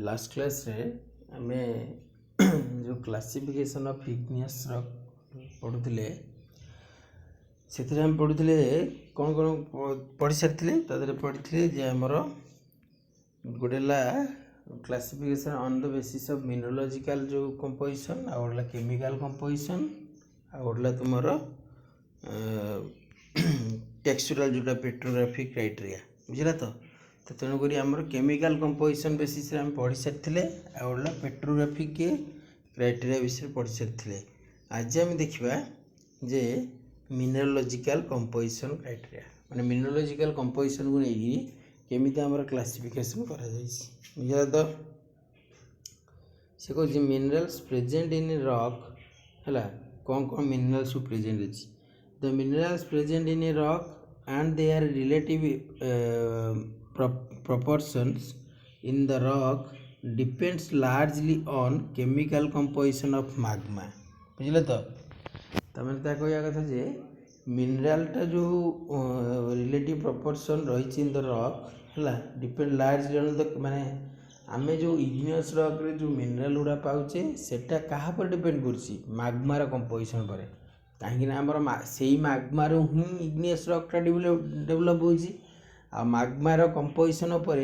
Last class रे आमे जो क्लासिफिकेशन ऑफ इग्नियस रॉक पढ़ुले से आम पढ़ुले कौन कौन पढ़ी सारी पढ़ी जे आमर गोटे classification on the basis of mineralogical जो कंपोजिशन आ गोटे केमिकल कंपोजिशन आ गोटे तुम टेक्सचुरल जोटा पेट्रोग्राफिक क्राइटेरिया बुझला तो तेणुक आमर केमिकल कंपोजिशन बेसिस आम पढ़ी सारी आ गोटे पेट्रोग्राफिक क्राइटेरिया विषय पढ़ी सारी आज आम देखा जे मिनरोलॉजिकल कंपोजिशन क्राइटेरिया माने मिनरोलॉजिकल कंपोजिशन को नहीं केमिति आमर क्लासिफिकेशन करा जाइछि बुझला तो से कहूँ मिनरल्स प्रेजेंट इन रॉक है कौन कौन मिनरल्स प्रेजेंट अच्छी the minerals present in a rock and their relative proportions in the rock depends largely on chemical composition of magma बुझले तो तमें कहया कथा जे मिनरलटा जो रिलेटिव प्रपोर्शन रही इन द रॉक है डिपेंड लार्जली ऑन द माने आमे जो इग्नियस रॉक रे जो मिनरल गुड़ा पाउचे सेटा कहा पर डिपेंड करछि माग्मार कंपोजिशन पर कहीं आमर से माग्मार ही इग्नियस रॉकटा डेभलप हो माग्मार कंपोजिशन पर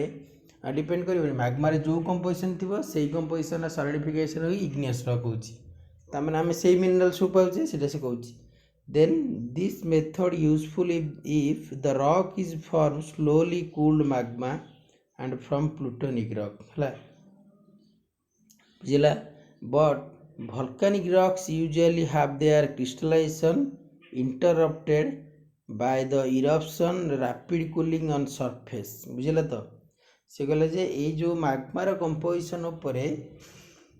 डिपेंड कर माग्मार जो कंपोजिशन थी से कंपोजिशन सॉलिडिफिकेशन हो इग्नियस रॉक होमें आम से मिनरल सब पाचे से कहूँ then this method useful if the rock is form slowly cooled magma and from plutonic rock है बुझला but volcanic rocks usually have their crystallization interrupted by the eruption rapid cooling on surface बुझला तो से कहले जे ए जो माग्मार composition उपरे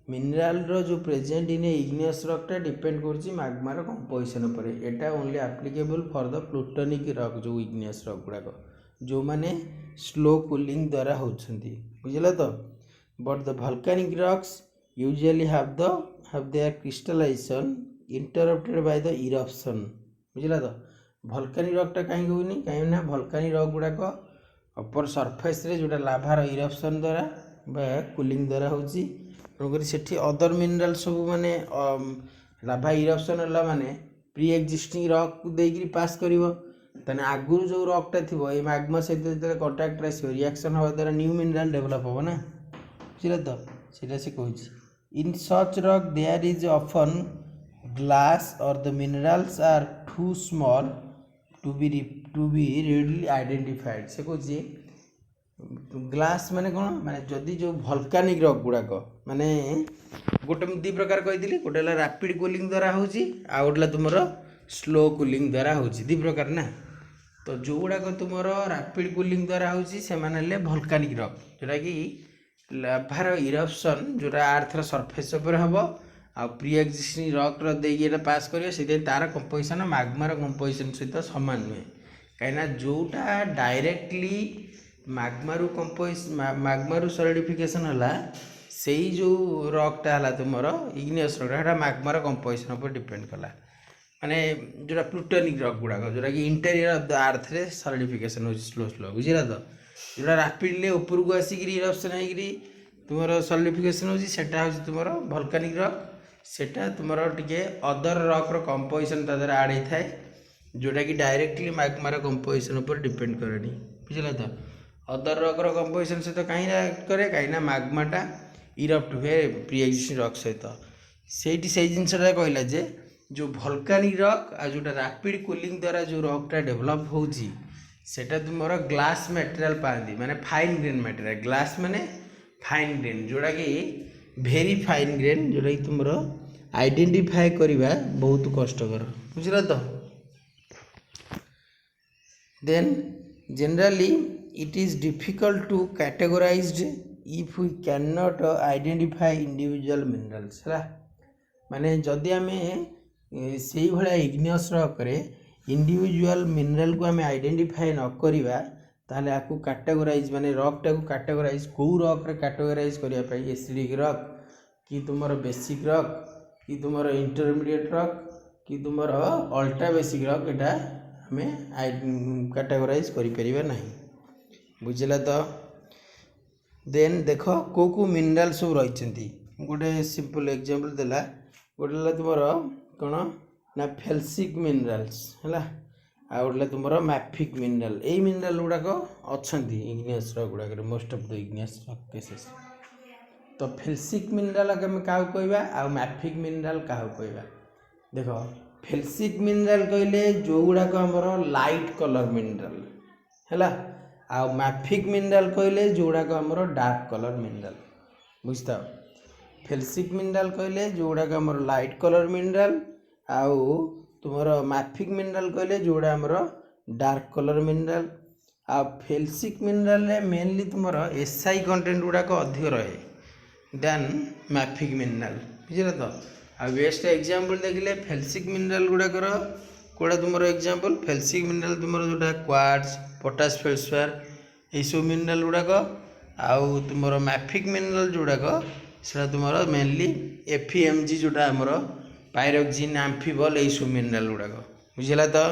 mineral रो जो present in igneous रॉकटा depend करछि माग्मार कंपोजिशन उपरे एटा only applicable for the plutonic rock जो इग्नियस रॉक गुड़ाक जो माने स्लो कूलिंग द्वारा होछंती बुझला तो but the volcanic rocks usually have their crystallization interrupted by the eruption बुझला तो वोल्केनिक रॉकटा कहीं होनी कहीं ना वोल्केनिक रॉक गुड़ाक अपर सरफेस रे जोटा लाभार इरप्शन द्वारा बा कूलिंग द्वारा होची तेणुक सेठी अदर मिनरल सब माने लाभा इरप्शन होला माने प्री एक्जिस्टिंग रॉक देकी पास करिवो तने आगुर जो रॉकटा थिबो ए मैग्मा सहित जते कांटेक्ट आसीबो रिएक्शन होबा द्वारा न्यू मिनरल डेवलप होबो ना बुझला तो सेटा से कहूची In such rock there is often glass or the minerals are too small to be readily identified से कुछ ग्लास माने कौन माने जदि जो वोल्केनिक रॉक गुड़ाक माने गोटे दी प्रकार कही गोटे रैपिड कूलिंग द्वारा होची आ गोटे तुम स्लो कूलिंग द्वारा होची दी प्रकार ना तो जो गुड़ाक तुम रैपिड कूलिंग द्वारा होची से माने वोल्केनिक रॉक जोटा कि लाभार इरप्शन जोटा आर्थर सरफेस पर हम आ प्री एक्जिस्टिंग रॉक देकी पास कर तार कंपोजिशन माग्मार कंपोजिशन सहित सामान नुहे कहीं जोटा डायरेक्टली माग्मारू माग्मारू सॉलिडिफिकेशन है से जो रॉकटा है तुम इग्नियस रॉकटा माग्मार कंपोजिशन पर डिपेंड कला माने जोटा प्लूटोनिक रॉक गुड़ाक जोटा कि इंटेरियर ऑफ द अर्थ रे सॉलिडिफिकेशन हो स्लो स्लो बुझला तो जोटा रैपिडली ऊपर को आसिक इरप्शन होगी तुम सॉलिडिफिकेशन होटा तुम वोल्केनिक रॉक सेटा तुम टे अदर रॉक कंपोजिशन तादर आड होता है जोटा कि डायरेक्टली माग्मार कंपोजिशन पर डिपेंड करेनी बुझल तो अदर रॉक कंपोजिशन सहित कहीं करे कहीं माग्माटा इरप्ट हुए प्री एक्जिस्टिंग रॉक सहित से जिनसा कहला जे जो वोल्केनिक रॉक आ जोटा रैपिड कूलिंग द्वारा जो रॉकटा डेवलप होची सेटा तुम ग्लास मटेरियल पाती माने फाइन ग्रेन मटेरियल ग्लास माने फाइन ग्रेन जोड़ा कि भेरी फाइन ग्रेन जोटा कि तुम आइडेंटिफाई करवा बहुत कष्टकर बुझल तो then generally it is difficult to categorized if we can not identify individual minerals है माने जदि आमे से भाया इग्नियस रॉक रे इंडिविजुअल मिनरल को आम आइडेंटिफाई न करिबा ताले आपको कैटेगोराइज माने रॉकटा को कैटेगोराइज कौ रॉक रे कैटेगोराइज करिया पई एसिडिक रॉक कि तुमर बेसिक रॉक कि तुमर इंटरमीडिएट रॉक कि तुमर अल्ट्रा बेसिक रॉक एटा हमें कैटेगोराइज करि परिबा नहीं बुझला तो देन देख को मिनराल सब रही गोटे सिंपल एग्जांपल देला गोटे तुमर कौन ना फेल्सिक मिनराल्स है आ गोटे तुम मैफिक मिनराल यही मिनराल गुड़ाक अच्छा इग्नियस गुड़ाक most of the igneous cases तो फेल्सिक मिनराल आम क्या कहवा आ मैफिक मिनराल क्या कहवा देख फेल्सिक मिनराल कहले जो गुड़ाक आमर लाइट कलर मिनराल है आ मैफिक मिनराल कहले जो गुड़ाक आमर डार्क कलर मिनराल बुझता फेल्सिक मिनराल कहले जो गुड़ाक आमर लाइट कलर मिनराल आउ तुमर मैफिक मिनराल कहले जोड़ा आमर डार्क कलर मिनराल आ फेल्सिक मिनराल मेनली तुमर एसआई कंटेंट गुड़ाक अधिक रहे देन मैफिक मिनराल बुझे तो आ बेस्ट एग्जांपल देखिले फेल्सिक मिनराल गुड़ाकर कौड़ा तुम एग्जांपल फेल्सिक मिनराल तुम जोटा क्वार्ट्ज पोटास फेल्सफेयर यही सब मिनराल गुड़ाक आउ तुम मैफिक मिनराल जोड़ाक से तुम मेनली एफईएमजी जोटा आमर पायरोक्सिन आम्फिबल यही सब मिनराल गुड़ाक बुझेगा तो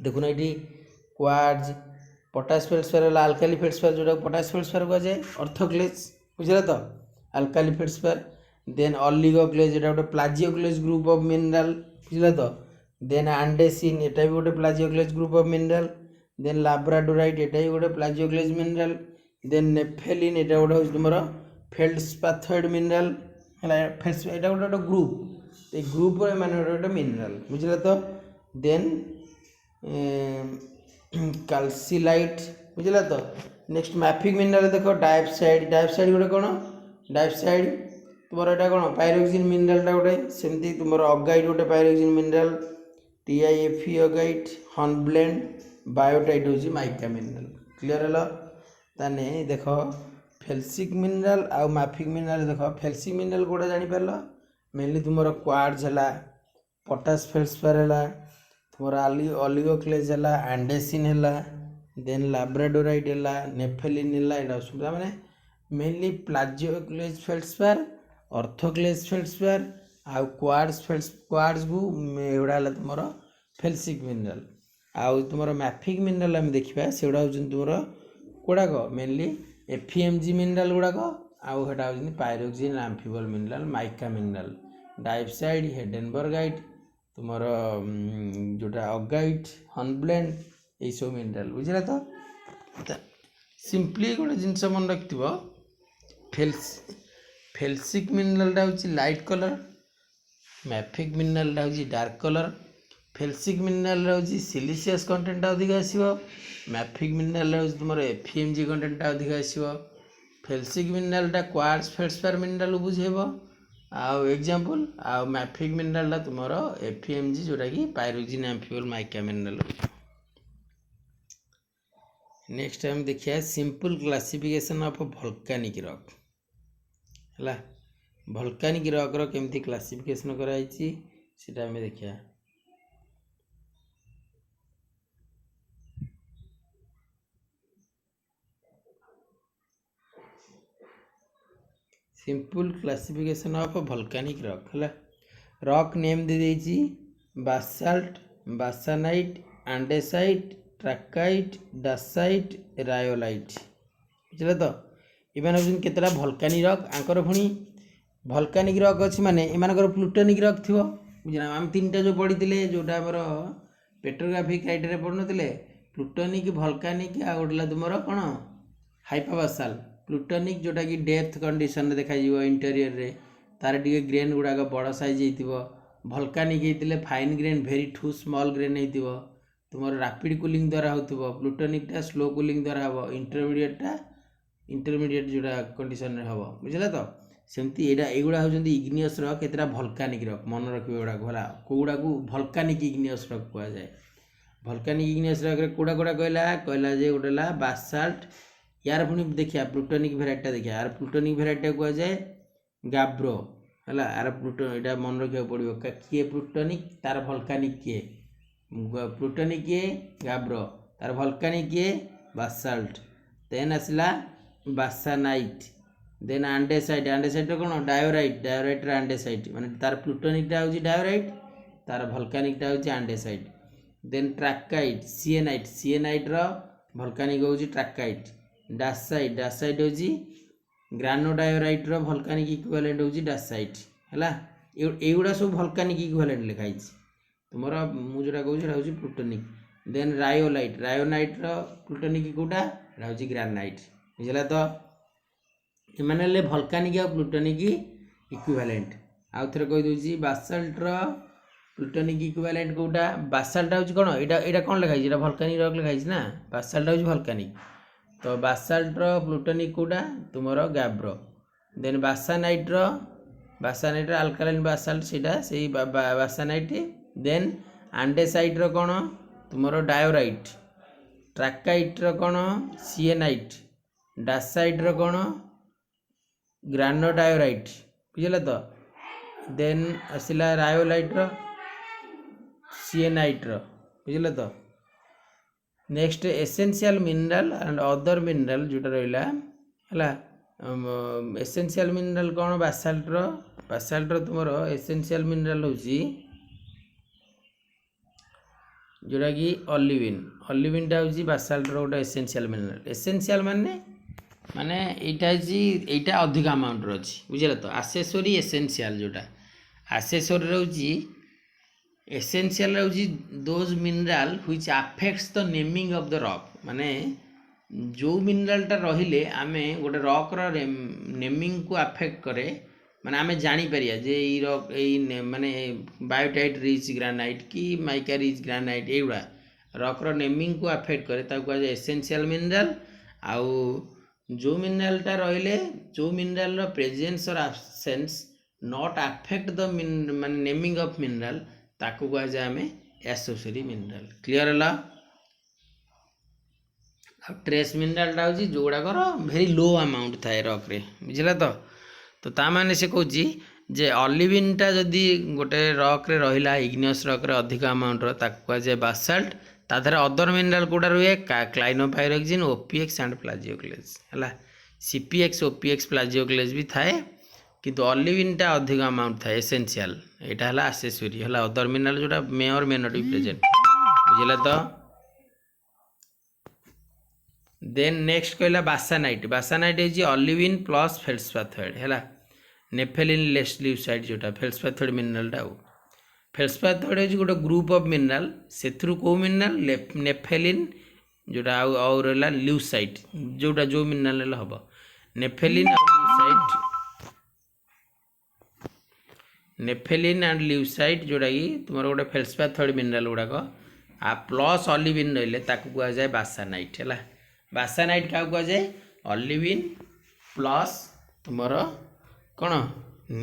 देखुना ये क्वार्ट्ज पोटास फेल्सफेयर आल्काली फेल्सफेयर जोटा पोटास फेल्सफेयर कहुए ऑर्थोक्लेज बुझेगा तो आल्काली फेल्सफेयर देन ऑलिगोक्लेज एटा गोटे प्लाजियोक्लेज ग्रुप ऑफ मिनराल बुझेगा तो देन आंडेसिन एटा भी गोटे प्लाजियोक्लेज ग्रुप ऑफ मिनराल देन लाब्राडोराइट एटा भी गोटे प्लाजियोक्लेज मिनराल देन नेफेलिन एटा गोटे तुम फेल्डस्पाथोइड मिनराल है एटा गोटे ग्रुप ये ग्रुप माने गोटे मिनराल बुझे तो देन कैल्सिलाइट बुझे तो नेक्स्ट मैफिक मिनराल देख डाइऑक्साइड गोटे कौन डाइऑक्साइड तुम यहाँ कौन पायरोक्सिन मिनराल गोटे सेमती तुम अगाइट गोटे पायरोक्सिन मिनराल टीआईएफई अगाइट हॉर्नब्लेंड बायोटाइट हूँ माइका मिनराल क्लीयर है ताने देख फेल्सिक मिनराल आउ मैफिक मिनराल देख फेल्सिक मिनराल गोटे जापर मेनली तुम क्वार्ट्ज है पोटास फेल्सफेयर है तुम ऑलिगोक्लेज है आंडेसिन है देन लाब्राडोराइट है नेफेलिन है यहाँ सब मैंने मेनली प्लाजियोक्लेज फेल्सफेयर ऑर्थोक्लेज फेल्सफेयर आउ क्वार्ट्ज को एगुड़ा है तुम फेल्सिक मिनराल आउ तुम मैफिक मिनराल आम देखा से गुड़ा हूँ तुम गुड़ाक मेनली एफईएमजी मिनराल गुड़ाक आउ हेटा हूँ पायरोक्सिन आम्फिबल मिनराल माइका मिनराल डाइऑक्साइड हेडेनबर्गाइट तुम जोटा अगाइट हॉर्नब्लेंड यही सब मिनराल बुझे तो सिंपली गोटे जिनस मन रखिथ फेल्सिक मिनरालटा हूँ लाइट कलर मैफिक मिनरालटा हूँ डार्क कलर फेल्सिक मिनराल हूँ सिलिशियस कंटेंट अधिक आसो मैफिक मिनराल हूँ तुम एफईएमजी कंटेंट अधिक आसो फेल्सिक मिनरालटा क्वार्ट्ज फेल्सफेयर मिनराल बुझेब आउ एग्जांपल आउ मैफिक मिनरालटा तुम एफईएमजी जोटा कि पायरोक्सिन आम्फिबल माइका मिनराल नेक्स्ट टाइम देखिए simple classification of volcanic rock है वोल्केनिक रॉक रो केमती क्लासिफिकेशन कराई सेटा हमें देखिए simple classification of volcanic rock है रॉक नेम दे देछि बासाल्ट बासानाइट आंडेसाइट ट्रैकाइट डासाइट रायोलाइट बुझे तो इमान हूँ केतटा वोल्केनिक रॉक आंकर पुणी वोल्केनिक रॉक अच्छी माने एमानकर प्लूटोनिक रॉक थी बुझना आम तीन टा जो पढ़ी जोटा आमर पेट्रोग्राफी क्राइटेरिया पढ़ुनते प्लूटोनिक वोल्केनिक आ गोटे तुम कौन हाइपोबासाल प्लूटोनिक जोटा कि डेप्थ कंडीशन देखा इंटेरियर रे तार टे ग्रेन गुड़ाक बड़ साइज हो वोल्केनिक होते फाइन ग्रेन भेरी ठू स्मॉल ग्रेन हो तुम रैपिड कूलिंग द्वारा हो प्लूटोनिकटा स्लो कूलिंग द्वारा हम इंटरमीडिएट जोटा कंडीशन रे हम बुझे तो सेमती एगुड़ा हूँ इग्नियस रॉक केतटा वोल्केनिक रॉक मन रखिए गुड़ाक है कौड़ा को वोल्केनिक इग्नियस रॉक कहुए वोल्केनिक इग्नियस रॉक कौड़ा कौड़ा कहला जे गोटे बासाल्ट यार पुणी देखिए प्लूटोनिक भेराइटा देखिए यार प्लूटोनिक भेराइटा कहुए गाब्रो है यार प्लूटो यहाँ मन रखा पड़ो किए प्लूटोनिक तार वोल्केनिक किए प्लूटोनिक किए गाब्रो तार वोल्केनिक किए बासाल्ट देन आसला बासानाइट देन आंडेसाइट आंडेसाइट कौन डायोराइट आंडेसाइट माने तार प्लूटोनिकटा हूँ डायोराइट तार वोल्केनिकटा हूँ आंडेसाइट देन ट्रैकाइट सीएनाइट रो वोल्केनिक हूँ ट्रैकाइट डासाइट होची ग्रानोडायोराइट रो वोल्केनिक इक्विवेलेंट होची डासाइट हैला एगुड़ा सब वोल्केनिक इक्विवेलेंट लिखा है तुमर मु जोटा कहूँ सेटा होची प्लूटोनिक देन रायोनाइट रो प्लूटोनिक कोटा एटा होची ग्रानाइट बुझला तो एमाने ले वोल्केनिक और प्लूटोनिक इक्विवेलेंट आउ थरे कहि दोची बासाल्ट रो प्लूटोनिक इक्विवेलेंट कोटा बासाल्ट होची कोन एटा कोन लिखा है एटा वोल्केनिक रॉक लिखा है ना बासाल्ट होची वोल्केनिक तो बासाल्ट रो प्लूटोनिक कोटा तुमरो गैब्रो देन बासानाइट रो अल्कालाइन बासाल्ट सेटा सेही बासानाइट देन आंडेसाइट रो कोन तुमरो डायोराइट ट्रैकाइट रो कोन सिएनाइट डासाइट रो कोन ग्रानोडायोराइट बुझला तो देन आसिला रायोलाइट रो सिएनाइट रो बुझला तो next essential mineral and other mineral जोटा रहिला हला एसेंशियल मिनरल कोन बासाल्ट रो तुमरो एसेंशियल मिनरल होची जोटा कि ऑलिविन टा होची बासाल्ट रो गोटे एसेंशियल मिनरल एसेंशियल माने एटा अधिक अमाउंट रो अछि बुझला तो एसेसरी एसेंशियल जोटा एसेसरी रहउची एसेंशियल रहउची those mineral which affects the naming of the rock माने जो मिनरल टा रहिले आमे गोटे रॉक रो नेमिंग को अफेक्ट करे माने आमे जानी परिया जे ई रॉक ए माने बायोटाइट रिच ग्रेनाइट की माइका रिच ग्रेनाइट एउडा रॉक रो नेमिंग को अफेक्ट करे ता को एसेंशियल मिनरल आउ जो मिनरल टा रहिले जो मिनरल रो प्रेजेंस और एब्सेंस नॉट अफेक्ट द माने नेमिंग ऑफ मिनरल ताकू को जाए आमे एसेसरी मिनरल क्लियर हला अब ट्रेस मिनरल टा होची जोड़ा करो वेरी लो अमाउंट थाए रॉक रे बुझला तो ता माने से कहूची जे ऑलिविन टा जदी गोटे रॉक रे रहिला इग्नियस रॉक रे अधिक अमाउंट रो ताकू जाए बासाल्ट ता धरे अदर मिनरल कोडा रुए क्लाइनोपाइरोक्सिन ओपीएक्स एंड प्लाजियोक्लेज हला सीपीएक्स ओपीएक्स प्लाजियोक्लेज भी थाए किंतु ऑलिविन टा अधिक अमाउंट थाए एसेंशियल एटा हला एक्सेसरी हला अदर मिनरल जोटा मे or may not be present बुझला तो देन नेक्स्ट कहला बासानाइट इज ऑलिविन प्लस फेल्सपाथोइड हैला नेफेलिन लेस ल्यूसाइड जोटा फेल्सपाथोइड मिनरल टा फेल्सपाथोइड इज गोटे ग्रुप ऑफ मिनरल सेथरु को मिनरल नेफेलिन जोटा और रहला ल्यूसाइड जोटा जो मिनरल हबो नेफेलिन और ल्यूसाइड नेफेलिन एंड ल्यूसाइड जोटा कि तुमर गोटे फेल्सपाथोइड मिनरल गुडा को आ प्लस ऑलिविन रहले ताकू कह जाए बासानाइट हैला बासानाइट क्या कह जाए ऑलिविन प्लस तुमर कौन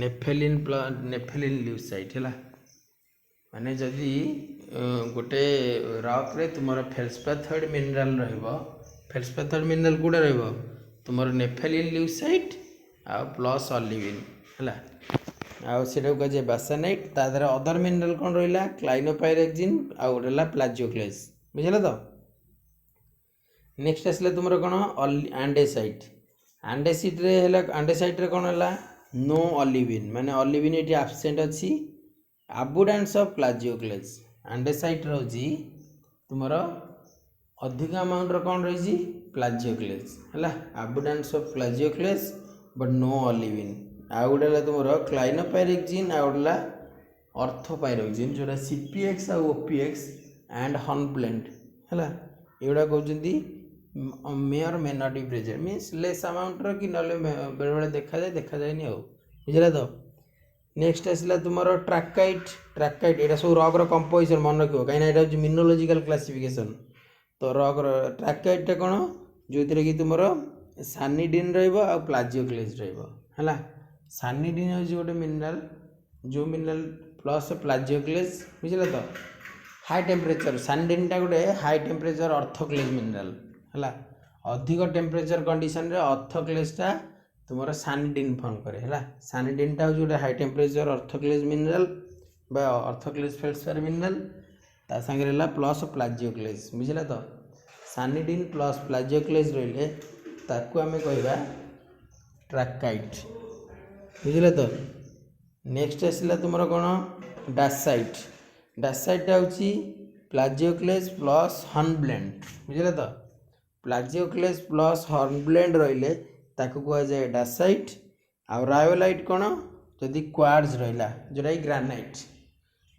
नेफेलिन ल्यूसाइड है माने जदि गोटे रॉक रे तुमर फेल्सपाथोइड मिनरल रहिबो फेल्सपाथोइड मिनरल कोडा रहिबो तुमर नेफेलिन ल्यूसाइड आ प्लस ऑलिविन है आउ सेटा कह जाए बासानाइट ता द्वारा अदर मिनरल कौन रहिला क्लाइनोपाइरोक्सिन आ रहला प्लाजियोक्लेज बुझला तो नेक्स्ट आसला तुमर कौन आंडेसाइट रे कौन है नो ऑलिविन माने ऑलिविन ये एब्सेंट अच्छी अबुडेंस ऑफ प्लाजियोक्लेज आंडेसाइट रोजी तुमर अधिक अमाउंट रो कौन रही प्लाजियोक्लेज है अबुडेंस ऑफ प्लाजियोक्लेज बट नो ऑलिविन आ गोटे तुमर क्लाइनोपाइरोक्सिन आ गोटे ऑर्थोपाइरोक्सिन जोटा सीपीएक्स आ ओपीएक्स एंड हॉर्नब्लेंड है एगुड़ा कहते may or may not be present means less amount रो कि नले बेले बेले देखा जाए नहीं बुझला तो नेक्स्ट आसला तुमर ट्रैकाइट एटा सब रॉक रो कंपोजिशन मन रखियो कहीं एटा होची मिनरोलॉजिकल क्लासिफिकेशन तो रॉक रो ट्रैकाइट टा कोन जोतिर कि तुमर सानिडिन रहइबो आ प्लाजियोक्लेज रहइबो हला सानिडिन होची गोटे मिनरल जो मिनरल प्लस प्लाजियोक्लेज बुझला तो हाई टेम्परेचर सानिडिन टा गोटे हाई टेम्परेचर ऑर्थोक्लेज मिनरल है अधिक टेम्परेचर कंडीशन रे ऑर्थोक्लेज टा तुमर सानिडिन फॉर्म करे है सानिडिन टा गोटे हाई टेम्परेचर ऑर्थोक्लेज मिनरल बा ऑर्थोक्लेज फेल्सपाथोइड मिनरल ता संगे रहला प्लस प्लाजियोक्लेज बुझला तो सानिडिन प्लस प्लाजियोक्लेज रहिले ताकू आमे कहबा ट्रैकाइट बुझला तो नेक्स्ट आसला तुमर कोन डासाइट टा होची प्लाजियोक्लेज प्लस हॉर्नब्लेंड बुझला तो प्लाजियोक्लेस प्लस हॉर्नब्लेंड रहिले ताको कुआ जाए डासाइट आ रायोलाइट कौन जदि क्वार्ट्ज रहिला जोटा granite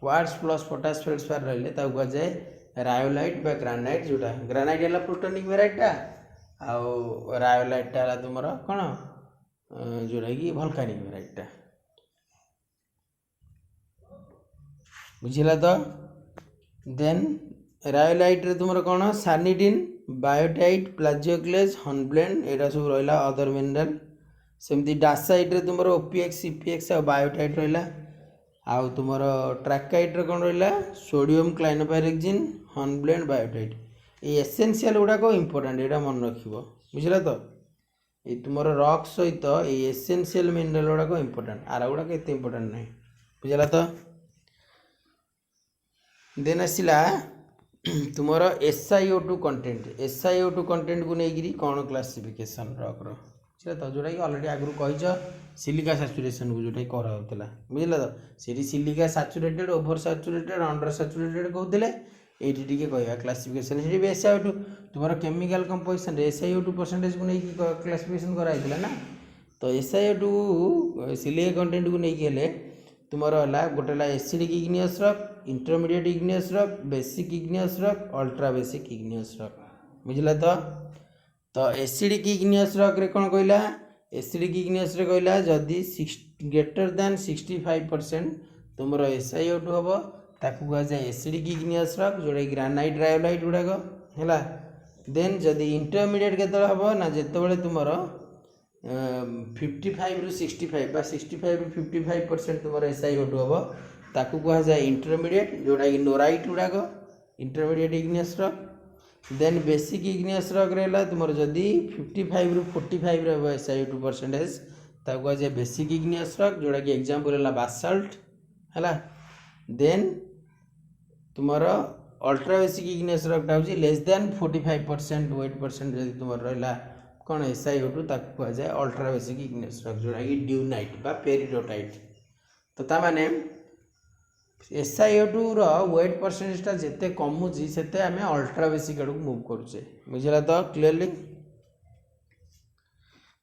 quartz plus potash feldspar रहिले ताको कुआ जाए रायोलाइट बा ग्रानाइट जोटा ग्रानाइट है प्लूटोनिक वेराइटा आउ रायोलाइटा है तुम कौन जोटा कि वोल्केनिक वेराइटा बुझिला तो देन रायोलाइट रे तुम कौन सानिडिन बायोटाइट प्लाजियोक्लेस हॉर्नब्लेंड एटा सब रहा अदर मिनराल सेमती डासाइट रे तुम ओपीएक्स सीपीएक्स और बायोटाइट रहा आउ तुम ट्राकाइट रे कौन रहा सोडियम क्लाइनोपाइरेक्जिन हॉर्नब्लेंड बायोटाइट ये एसेंशियल गुड़ाक इंपोर्टेंट यहाँ मन रख बुझला तो ये तुम रॉक सहित ये एसेंशियल मिनराल गुड़ाक इंपोर्टेंट आर गुड़ाक एत इंपोर्टेंट ना बुझला तो देन आसला तुम SiO2 कंटेंट SiO2 कंटेंट को लेकिन कौन क्लासिफिकेशन रॉक रो तो जोटा कि ऑलरेडी आगु कही सिलिका सैचुरेशन को जोटा कराला बुझल तो सी silica saturated over saturated under saturated कहते ये कह क्लासिफिकेशन से SiO2 तुम केमिकल कंपोजिशन SiO2 परसेंटेज को लेकिन क्लासिफिकेशन कराइला ना तो SiO2 सिलिका कंटेंट को लेकिन तुम है गोटे acidic igneous rock intermediate igneous rock basic igneous rock ultra basic igneous rock बुझला तो एसिडिक इग्नियस रॉक रे कौन कहला एसिडिक इग्नियस रे कहला जदि ग्रेटर दैन 65% तुम SiO2 हम ताकू कह जाए एसिडिक इग्नियस रॉक जोटा ग्रानाइट रायोलाइट गुड़ाक है देन जदि इंटरमीडिएट केत हम ना जिते तुम 55 ରୁ 65 बा 65 ରୁ 55% तुम SiO2 हम ताकू कह जाए इंटरमीडिएट जोटा कि नोराइट गुड़ाक intermediate igneous rock then basic igneous rock रहा तुम जदि 55 ରୁ 45 रहा SiO2 परसेंटेज ताकू कह जाए बेसिक इग्नियस रॉक जोटा कि एग्जांपल है बासाल्ट है देन तुम अल्ट्रा बेसिक इग्नियस रॉक हूँ लेस दैन 45% वेट परसेंट जब तुम रहा कौन SiO2 ताकू कह जाए अल्ट्रा बेसिक इग्नियस रॉक जोटा कि ड्यूनाइट बा पेरिडोटाइट तो ताने SiO2 रो वेट परसेंटेजटा जिते कमुची सेते आम अल्ट्रा बेसिक आड़ मुव करुचे बुझला तो क्लीयरली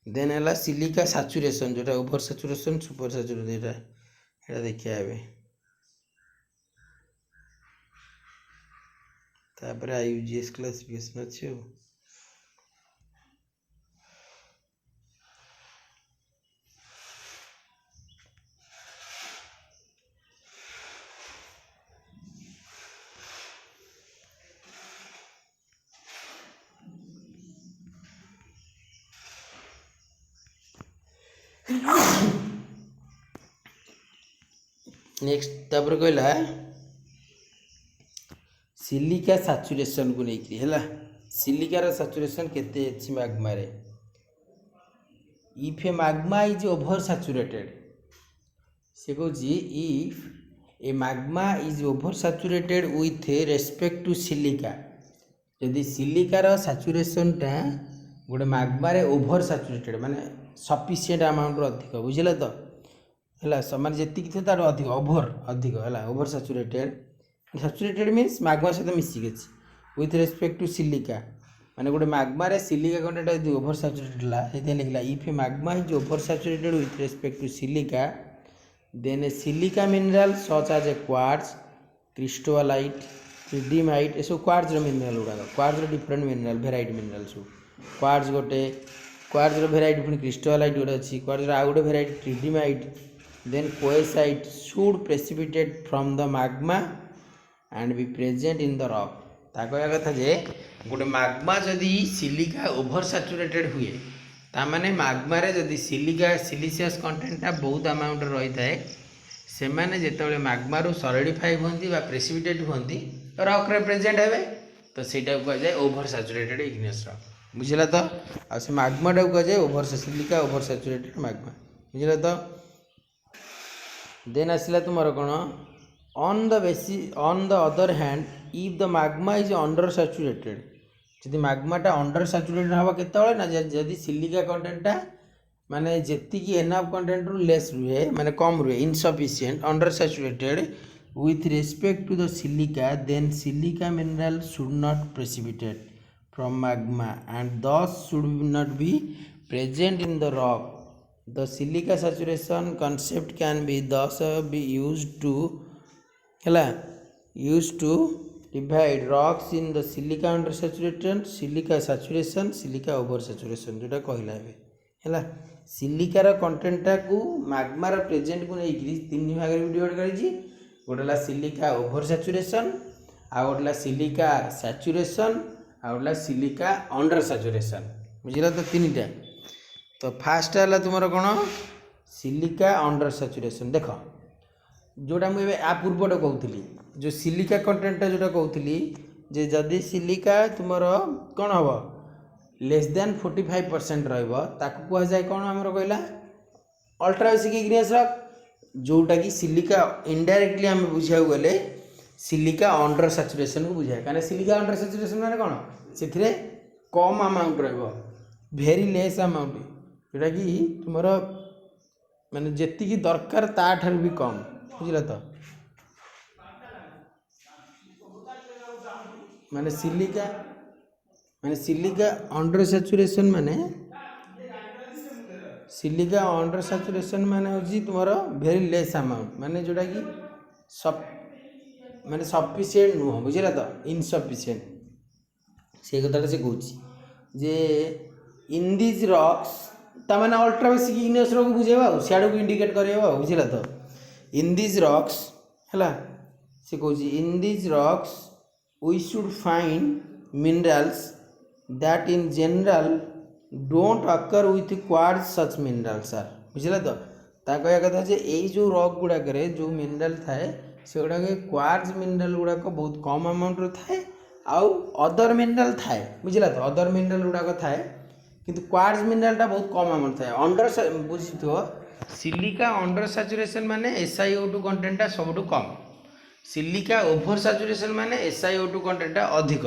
देन है सिलिका सैचुरेशन जोटा ओवर सैचुरेशन सुपर सैचुरेशन यहाँ देखिए ए तापर IUGS क्लासिफिकेशन अच्छे नेक्स्ट तापर कहला सिलिका सैचुरेशन को लेकिन है सिलिकार सैचुरेशन केते अछि मैग्मा रे if a magma is over saturated से कहूँ if a magma is over saturated with respect to silica जदि सिलिकार सैचुरेशनटा गोटे मैग्मा रे ओवर सैचुरेटेड माने सफिशिएंट अमाउंट अधिक बुझल तो है माने जी थी तार अधिक अधिक है ओवर सैचुरेटेड मीन्स मैग्मा सहित मिसिक अच्छी विथ रेस्पेक्ट टू सिलिका माने गोटे मैग्मा रे सिलिका कंटेंट यदि ओवर सैचुरेटेड है लिखला if a magma is over saturated with respect to silica then a silica mineral such as a quartz cristobalite tridymite ये सब क्वार्ट्ज मिनरल गुड़ाक quartz different mineral variety mineral सब quartz गोटे quartz variety पुणी cristobalite गोटे अच्छी quartz आउ गोटे variety tridymite then coesite should precipitate from the magma and be present in the rock ता कहया कथा जे गोटे मैग्मा जदि सिलिका ओवर सैचुरेटेड हुए तामाने मैग्मा रे जदि सिलिका सिलिशियस कंटेंटा बहुत अमाउंट रही थाए से माने जेतेबेले मैग्मा रू सॉलिडिफाई होंती बा प्रेसिपिटेट होंती रॉक रे प्रेजेंट हेबे तो सेटा को कह जाए ओवर सैचुरेटेड इग्नियस रॉक बुझला तो आ से मैग्मा टा को कह जाए over silica over saturated magma बुझला तो देन आसला तुमर कौन on the other hand if the magma is under saturated जदि मैग्माटा अंडर सैचुरेटेड हवा केतबेले ना जदि सिलिका कंटेंटा माने जेति की एनफ कंटेंट रु लेस रुहे माने कम रुहे insufficient under saturated with respect to the silica then silica mineral should not precipitate from magma and thus should not be present in the rock. The silica saturation concept can be thus be used to divide rocks in the silica under saturation, silica saturation, silica over saturation जोटा कहला है सिलिकार कंटेंटा को मैग्मार present को नहीं तीन भाग में divide करी गोटे सिलिका ओवर सैचुरेशन आ गोटे सिलिका सैचुरेशन आ गोटे सिलिका अंडर सैचुरेशन बुझला तो तीन टा तो फास्ट है तुम कौन सिलिका अंडर सैचुरेशन देख जोटा मुझे आ पूर्वटा कहती जो सिलिका कंटेंटा जोटा कहती जे जदि सिलिका तुम कौन हम लेस देन 45% रहा जाए कौन आम कहला अल्ट्रा बेसिक इग्नियस रॉक जोटा कि सिलिका इनडायरेक्टली आम बुझा गले सिलिका अंडर सैचुरेशन को बुझाए कहीं सिलिका अंडर सैचुरेशन माने कौन से कम अमाउंट रेरी लेस अमाउंट जोटा कि तुम माने जी दरकार ताठार भी कम बुझल तो माने सिलिका अंडर सैचुरेशन माने सिलिका अंडर सैचुरेशन माने होची तुमरो वेरी लेस अमाउंट माने जोटा कि माने सफिशिएंट नुह बुझला तो इनसफिशिएंट से कथाटा से कहूँ जे इन दिज रॉक्स ता माने अल्ट्रा बेसिक इग्नियस रॉक बुझेबा सियाडो को इंडिकेट करेबा बुझला तो इन दिज रॉक्स हला से कहूँ in these rocks we should find minerals that in general don't occur with quartz such minerals are बुझला तो कह कथा यही जो रॉक गुड़ाक जो मिनरल थाए से गुड़ाक क्वार्ट्ज मिनरल गुड़ाक बहुत कम अमाउंट थाए आउ अदर मिनरल थाए बुझला तो अदर मिनरल गुड़ाक थाए किंतु क्वार्ट्ज मिनरलटा बहुत कम अमाउंट थाए अंडर बुझी सिलिका अंडर सैचुरेशन माने SiO2 कंटेंटा सबुठ कम सिलिका ओभर सैचुरेशन माने SiO2 कंटेंटा अधिक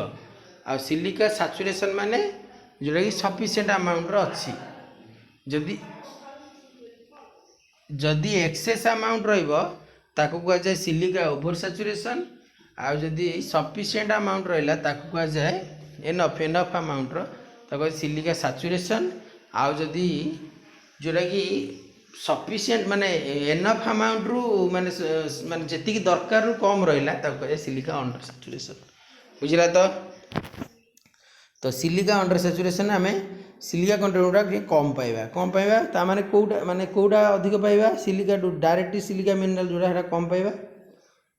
आ सिलिका सैचुरेशन माने जोटा कि सफिशिएंट अमाउंट अच्छी जदि जदि एक्सेस अमाउंट रहा जाए सिलिका ओभर सैचुरेशन आ जदि सफिशिएंट अमाउंट रहा जाए एनफ अमाउंट सिलिका सैचुरेशन आ जदि जोटा कि सफिशिएंट माने एनफ अमाउंट रु माने माने जी दरकार रु कम रहा सिलिका अंडर सैचुरेशन बुझला तो सिलिका अंडर सैचुरेशन आम सिलिका कंटेंट गुड़ा कम पाइबा ता माने कौटा अधिक पाइबा सिलिका डायरेक्ट सिलिका मिनरल जोड़ा कम पाइबा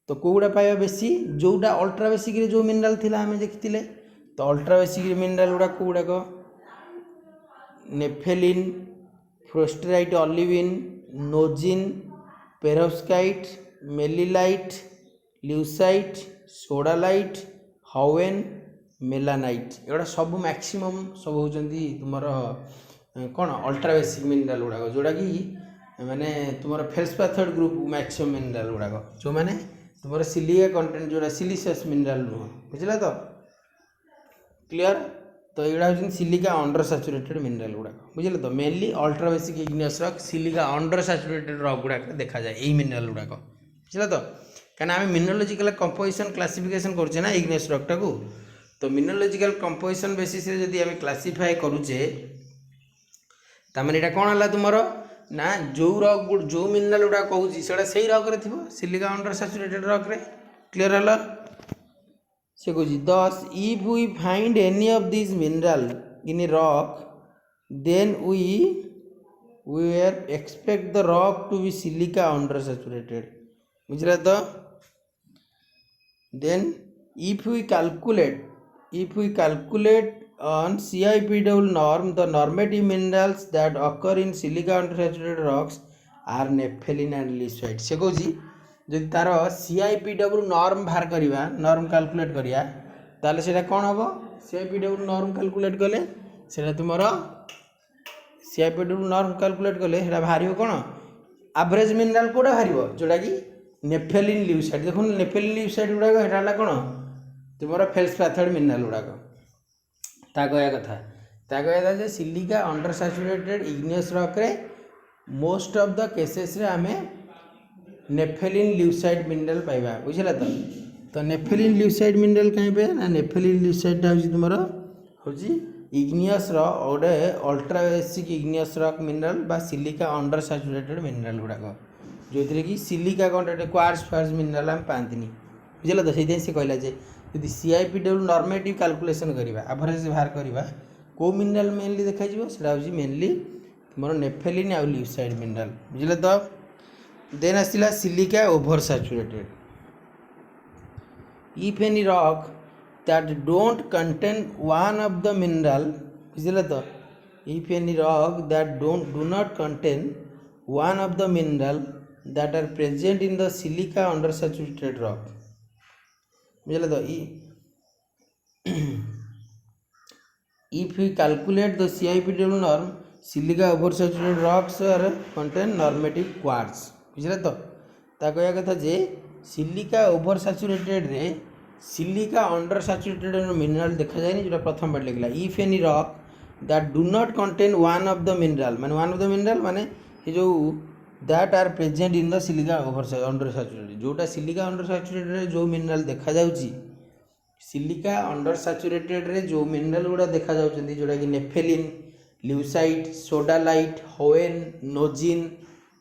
तो कौटा पाइबा बेसी जोटा अल्ट्रा बेसिक जो मिनरल थिला आम देखी तो अल्ट्रा बेसिक मिनरल गुड़ा nepheline फ्रोस्टेराइट olivine नोजिन पेरोस्काइट मेलिलाइट lucite sodalite हावेन melanite एगुड़ा सब मैक्सिमम सब होती तुम कौन अल्ट्रा बेसिक मिनरल गुड़ाक जोड़ा कि माने तुम फेल्सपाथर्ड ग्रुप मैक्सिमम मिनरल गुड़ाक जो मैंने तुम सिलिका कंटेंट जोड़ा सिलिशियस मिनरल नुह बुझला तो क्लियर तो ये हूँ सिलिका अंडर सैचुरेटेड मिनरल गुड़ाक बुझल तो mainly ultra basic igneous rock silica under saturated rock गुड़ाक देखा जाए यही मिनरल गुड़ाक बुझल तो कहीं आम मिनरोलॉजिकल कंपोजिशन क्लासिफिकेशन करुचे ना इग्नियस रॉकटा को तो मिनरोलॉजिकल कंपोजिशन बेसिस रे जदि आम क्लासिफाई करुचे तामाने एटा कौन है तुम ना जो रॉक जो मिनरल गुड़ा कहूँ से रॉक रे थी सिलिका अंडर सैचुरेटेड रॉक रे क्लियर है से कहूँ thus if we find any of this mineral in rock then we are expect the rock to be silica under saturated बुझला तो then if we calculate on CIPW norm the normative minerals that occur in silica unsaturated rocks are nepheline and lepsite से कहूँ जदि तार CIPW norm बाहर करवा norm calculate करिया ताले सेटा कौन हम CIPW नॉर्म कैलकुलेट कले सेटा तुम CIPW नॉर्म कैलकुलेट कले सेटा बाहर कौन एवरेज मिनरल कोड़ा बाहर जोटा कि नेफेलिन ल्यूसाइड देखो नेफेलिन ल्यूसाइड गुड़ाक हेटा कौन तुम फेल्सपाथर्ड मिनरल गुड़ाक कहया कथा silica under saturated igneous rock रे मोस्ट ऑफ द केसेस रे आमे नेफेलिन ल्यूसाइड मिनरल पाइबा बुझला तो नेफेलिन ल्यूसाइड मिनरल कहीं पे ना नेफेलिन ल्यूसाइड होची तुमरो हूँ इग्नियस गोटे ultra basic igneous rock mineral बा सिलिका अंडर सैचुरेटेड मिनरल गुड़ाक जो थी कि सिलिका कंटेंट क्वार्ट्ज फार्ज मिनरल आम पाती बुझल तो से कहला जे यदि CIPW नॉर्मेटिव कैलकुलेशन करवा एवरेज बाहर करवा को मिनरल मेनली देखा से मेनली तुम नेफेलिन आउ ल्यूसाइड मिनरल बुझल तो देन आसला silica over saturated if any rock that don't contain one of the mineral बुझल तो if any rock that do not contain one of the mineral that are present in the silica under saturated rock बुझल तो if we calculate the CIPW norm silica over saturated rocks are contain normative quartz बुझल तो ता कहया कथा जे silica over saturated रे silica under saturated mineral देखा जाए जो प्रथम पार्ट लिखला if any rock that do not contain one of the mineral माने वन ऑफ द मिनरल माने ये जो that are present in the silica over under saturated जोटा सिलिका अंडर सैचुरेटेड जो मिनरल देखा जाउची सिलिका अंडर सैचुरेटेड रे जो मिनरल गुड़ा देखा जाउचंदी जोटा कि नेफेलिन ल्यूसाइट सोडालाइट होएन नोजिन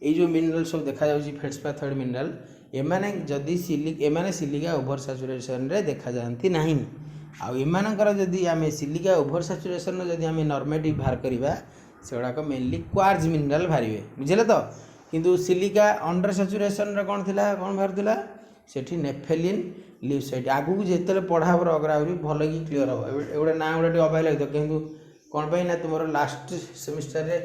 ये जो मिनरल सब देखा जाउची फेल्डस्पाथ मिनरल एमाने जदि सिलिका ओवर सैचुरेशन रे देखा जाती नहीं आउ एमानकर जदि आमे सिलिका ओवर सैचुरेशन जदि आमे नॉर्मेटिव बाहर करवा से गुड़ाक मेनली क्वार्ज मिनरल बाहर बुझे तो किंतु सिलिका अंडर सैचुरेशन रे कौन थिला कौन बाहर थिला सेठी नेफेलिन ल्यूसाइड आगु को जेते पढ़ा अग्रा भल कि क्लीयर हम एगुड़ा ना गुड़ा अबाय लगे किंतु कौन पाई ना तुम लास्ट सेमिस्टर रे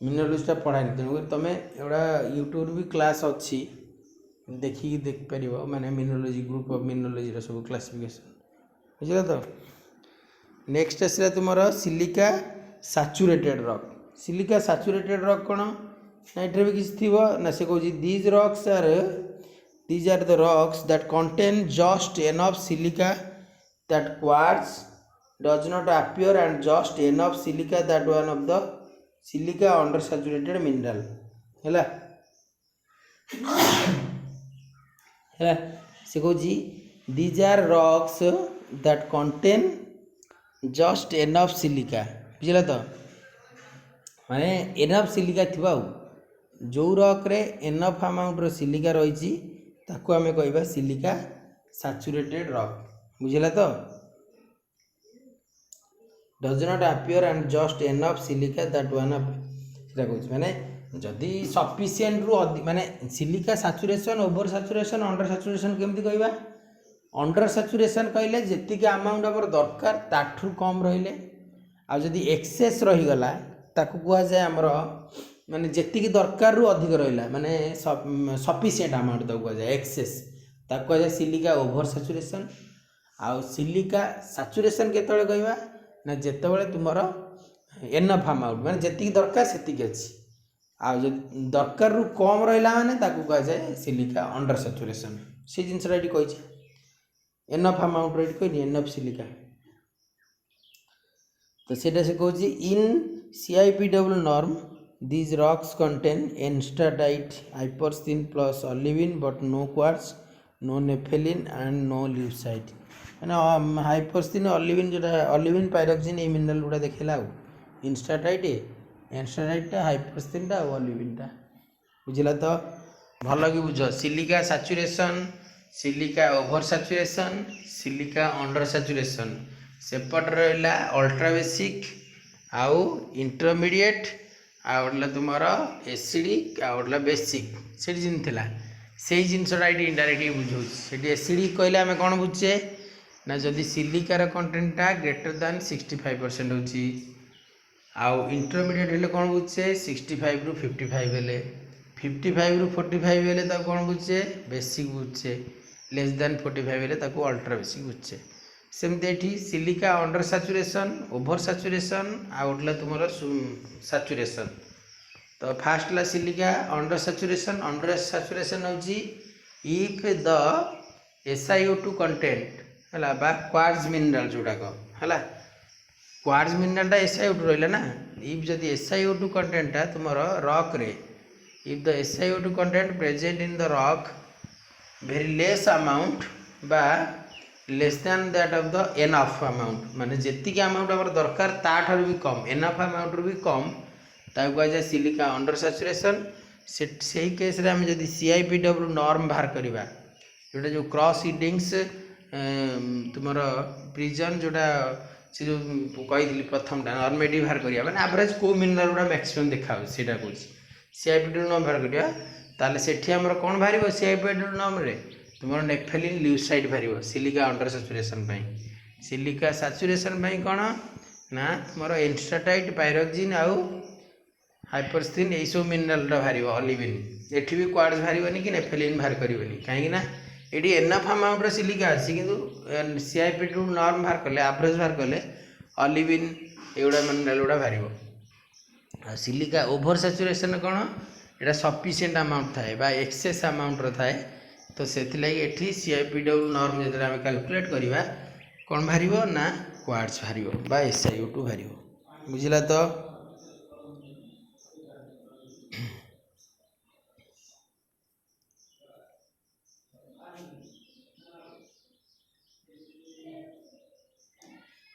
मिनरलोजीटा पढ़ानी तेणु तुम एगुड़ा यूट्यूब भी क्लास अच्छी देखिए देख पार माने मिनरोलॉजी ग्रुप ऑफ मिनरोलॉजी सब क्लासिफिकेशन बुझल तो नेक्स्ट आसला तुम silica saturated rock silica saturated rock कौन ना ये भी किसी थी ना से कौन these are the rocks that contain just enough silica that quartz does not appear and just enough silica that one of the silica under saturated mineral है से कौन these are rocks that contain just enough silica बुझल तो माने enough silica थी जो rock रे enough amount रो silica रही ताको आमे कहबा सिलिका सैचुरेटेड रॉक बुझल तो does not appear and just enough silica that one of सेटा कहूँ माने जदि सफिसीएंट रु माने silica saturation over saturation under saturation केमती कहबा अंडर सैचुरेशन कहले जेतिक अमाउंट आमर दरकार ताठू कम रहिले आ जदि एक्सेस रहीगला ताकू कह जाए आमर माने जेतिक दरकार रु अधिक रहिला माने सफिसीएंट अमाउंट ताकू कह जाए एक्सेस ताकू कह जाए सिलिका ओवर सैचुरेशन आ सिलिका सैचुरेशन केतबेले कहबा ना जेतबेले तुमर एनफ अमाउंट माने जेतिक दरकार सेतिक अछि आ दरकार रु कम रहा मैंने कह जाए सिलिका अंडर सैचुरेशन से जिनसा ये कही एनफ अमाउंट रेट कही एनफ सिलिका तो सेटा से कह in CIPW norm these rocks contain enstatite hypersthene plus olivine but no quartz no nepheline and no leucite मैंने हाइपरस्थिन ऑलिविन जो ऑलिविन पायरोक्सिन ये मिनरल गुड़ा देखला इंस्टाडाइट एनस्टाडाइटा हाइपरस्थिनटा और ऑलिविनटा बुझला तो भल कि बुझ silica saturation silica over saturation silica under saturation सेपट रहा अल्ट्रा बेसिक आउ इंटरमीडिएट आउला तुमर एसिडिक आउला बेसिक से जिन थिला से जिनसटा ये इनडायरेक्टली बुझे से एसिडिक कहले आम कौन बुझे ना जदि सिलिकार कंटेंटा ग्रेटर दैन 65% होची आउ इंटरमीडिएट हेल्ले कौन बुझे 65 रु 55 हेल्ले 55 रु 45 हेल्ले ताको कौन बुझे बेसिक बुझे लेस दैन 45 हेल्ले ताको अल्ट्रा बेसिक बुझे सेमती ये silica under saturation over saturation आउटला तुम सैचुरेशन तो फास्ट ला सिलिका अंडर सैचुरेशन होची इफ द SiO2 कंटेंट है क्वार्ट्ज मिनरल जोड़ाक है क्वार्ट्ज मिनरल SiO2 रहा ना इफ जदि SiO2 कंटेंटा तुम रॉक रे if the SiO2 content present in the rock very less amount बा less than that of the enough amount माने जेतिक अमाउंट हमर दरकार ताठर भी कम एनफ अमाउंट भी कम ताकू कहुए सिलिका अंडर सैचुरेशन से केस आम जब CIPW नॉर्म बाहर करवा जोटा जो क्रॉस हिडिंग्स तुम प्रिजन जोटा से जो कही प्रथम नॉर्मेटिव बाहर करवा मैंने एवरेज को मिनरल गुड़ा मैक्सिमम देखा कौन CIPW नॉर्म बाहर करवा ताले सेठी हमर कौन बाहर CIPW नॉर्म रे तुम नेफेलिन ल्यूसाइड बाहर silica under saturation silica saturation कौन ना तुम एन्स्टाटाइट पायरोक्सिन आउ हाइपरस्थिन यही सब मिनरल बाहर ऑलिविन एठी भी क्वार्ट्ज बाहर कि नेफेलिन बाहर करें कहीं ये एनफ अमाउंट सिलिका अच्छी कि CIPW नॉर्म बाहर कले एवरेज बाहर कले ऑलिविन एगुड़ा मिनरल गुड़ा बाहर सिलिका ओभर सैचुरेशन कौन यहाँ सफिशिएंट अमाउंट थाए बा एक्सेस अमाउंट थाए तो से एठी CIPW नॉर्म जो आम कैलकुलेट करवा कौन बाहर ना क्वार्ट्ज बाहर बा SiO2 बाहर बुझला तो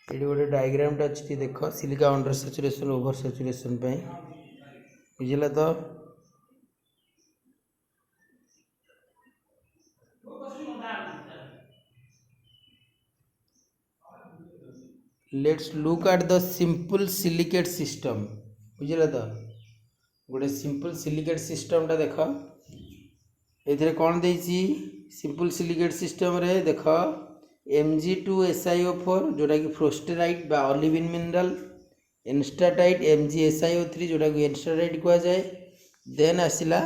ये गोटे डायग्राम अच्छी देख silica under saturation over saturation बुझला तो let's look at the simple silicate system बुझला तो गोटे सिंपल सिलिकेट सिस्टम टा देख ये कौन दे सिंपल सिलिकेट सिस्टम रे देख Mg2SiO4 जोटा कि फ्रोस्टेराइट बा ऑलिविन मिनरल एन्स्टाटाइट MgSiO3 जोटा कि एन्स्टाटाइट कह जाए देन आसला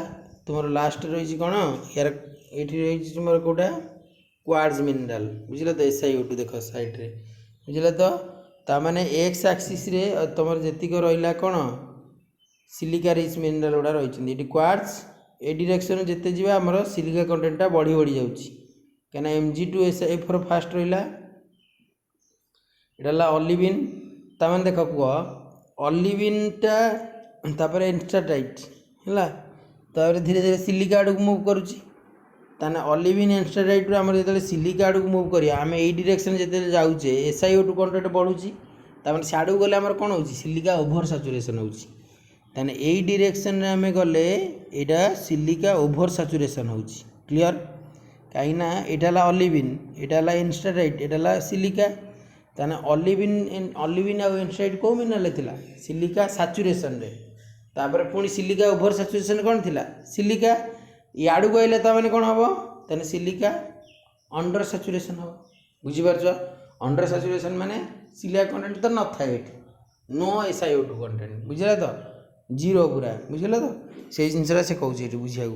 तुम लास्ट रही कौन यार ये रही तुम कौटा क्वार्ट्ज मिनरल बुझल तो SiO2 देख साइड्रे बुझल तो ताने एक्स एक्सिस रे तुम जीक रहा कौन सिलिका रिच मिनरल गुड़ा रही क्वार्ट्ज ए डायरेक्शन जिते जी आमर सिलिका कंटेंटा बढ़ी बढ़ी जाऊँगी कहीं Mg2SiO4 फास्ट रहा यहाँ ऑलिविन ताने देख कह ऑलिविनटा तापर एन्स्टाटाइट है धीरे धीरे सिलिका आड़ को मुव करुँचे ऑलिविन एन्स्टाटाइट आम जो सिलिका आड़ को मुव करिया आम यही डायरेक्शन जिते जाऊे SiO2 कंटेंट बढ़ुची सियाड़ गले आम कौन हो सिलिका ओभर सैचुरेशन होने यही डायरेक्शन आम गले यहाँ सिलिका ओभर सैचुरेशन हो क्लियर कहीं यहाँ ऑलिविन यहाँ एन्स्टाटाइट यहाँ सिलिका ताने ऑलिविन आउ एन्स्टाटाइट कौ मिनरल थिला सिलिका सैचुरेशन रे तापर पुणी सिलिका ओभर सैचुरेशन कौन थिला सिलिका याड़ू कहले ताने कौन हम ताने सिलिका अंडर सैचुरेशन हम बुझीपार अंडर सैचुरेशन माने सिलिका कंटेंट तो न थाए नो SiO2 कंटेंट बुझला तो जीरो पूरा बुझला तो से जिनसा से कहूँ बुझा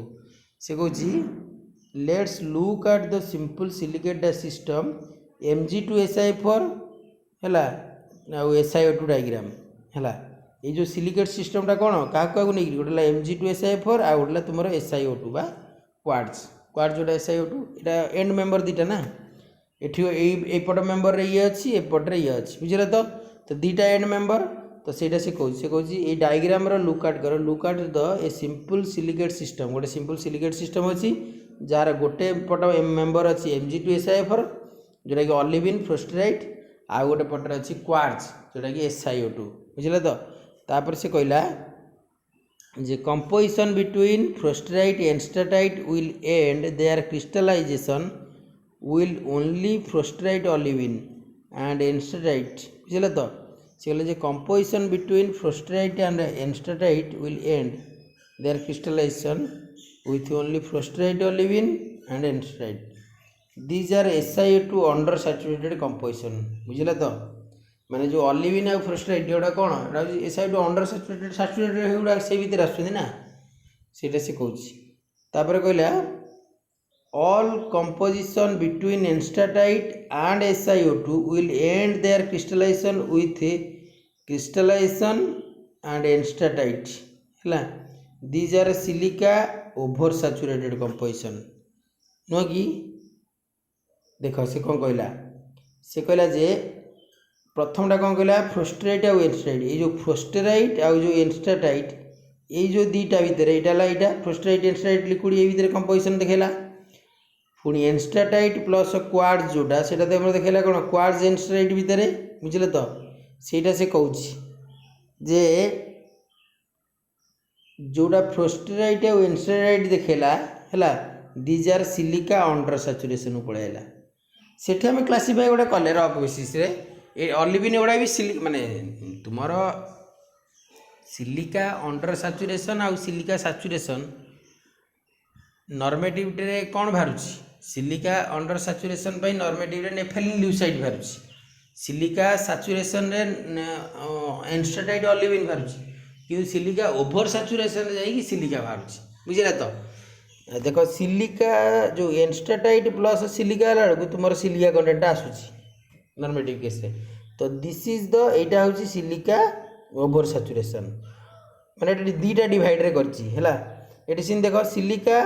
से कहूँ let's look at the simple silicate system Mg2SiO4 है SiO2 डायग्राम है ये जो सिलिकेट सिस्टमटा कौन क्या नहीं गोटे Mg2SiO4 आ गोटे तुम SiO2 बा क्वार्ट्ज जोटा SiO2 यहाँ एंड मेम्बर दीटा ना एपट मेम्बर ये अच्छी एपट्रे ये अच्छी बुझे तो दीटा एंड मेम्बर तो ସେଇଟା से कहूँ ये डायग्राम लुक आउट कर look out the a simple silicate system गोटे सिंपल सिलिकेट सिस्टम अच्छी जार गोटे पट मेम्बर अच्छी Mg2SiO4 जोटा कि ऑलिविन फ्रोस्टेराइट आ गोटे पटर अच्छी क्वार्ट्ज जोटा कि SiO2 बुझे तो तापर से कहला जे composition between forsterite enstatite will end their crystallisation will only forsterite olivine and enstatite बुझे तो से कहले composition between forsterite and enstatite will end their crystallisation with only forsterite olivine and enstatite these are SiO2 under saturated composition बुझे तो माने जो olivine और फ्रोस्टेराइट जोड़ा कौन SiO2 अंडर सैचुरेटेड होगा से भीतर आसुना से कहूँ तापर कहला all composition between enstatite and SiO2 will end their crystallization with crystallization and enstatite है these are silica over saturated composition नुह कि देख से कौन कहला से कहला जे प्रथमटा कौन कहला फ्रोस्टेराइट और एन्स्टाटाइट ये जो फ्रोस्टेराइट और जो एन्स्टाटाइट ये जो दीटा भितर यहाँ फ्रोस्टेराइट एन्स्टाटाइट लिक्विड ये भितर कंपोजिशन देखला पुणी एनस्टाटाइट प्लस क्वार्ट्ज जोटा से देखा कौन क्वार्ट्ज एनस्टाटाइट भितर बुझे तो ସେଇଟା से कौच जे जोटा फ्रोस्टेराइट और एनस्टाटाइट देखला है these are silica under saturation पलैला सेठी आम क्लासीफाई गोटे कले रफ बेसीस ऑलिविन गुड़ा भी माने तुमर सिलिका अंडर सैचुरेशन आउ सिलिका सैचुरेशन नॉर्मेटिविटी कौन बाहर silica under saturation normative nepheline ल्यूसाइड बाहर सिलिका सैचुरेशन एनस्टाटाइट ऑलिविन बाहर कि सिलिका ओभर सैचुरेशन जाइए सिलिका बाहर बुझे तो देख सिलिका जो एनस्टाटाइट प्लस सिलिका बेलू तुम सिलिका कंटेंट आसूसी नॉर्मेटिव केस तो दिस इज द एटा हूँ सिलिका ओभर सैचुरेशन माने दीटा डिवाइड रे करछि हैला एटी सिन देख सिलिका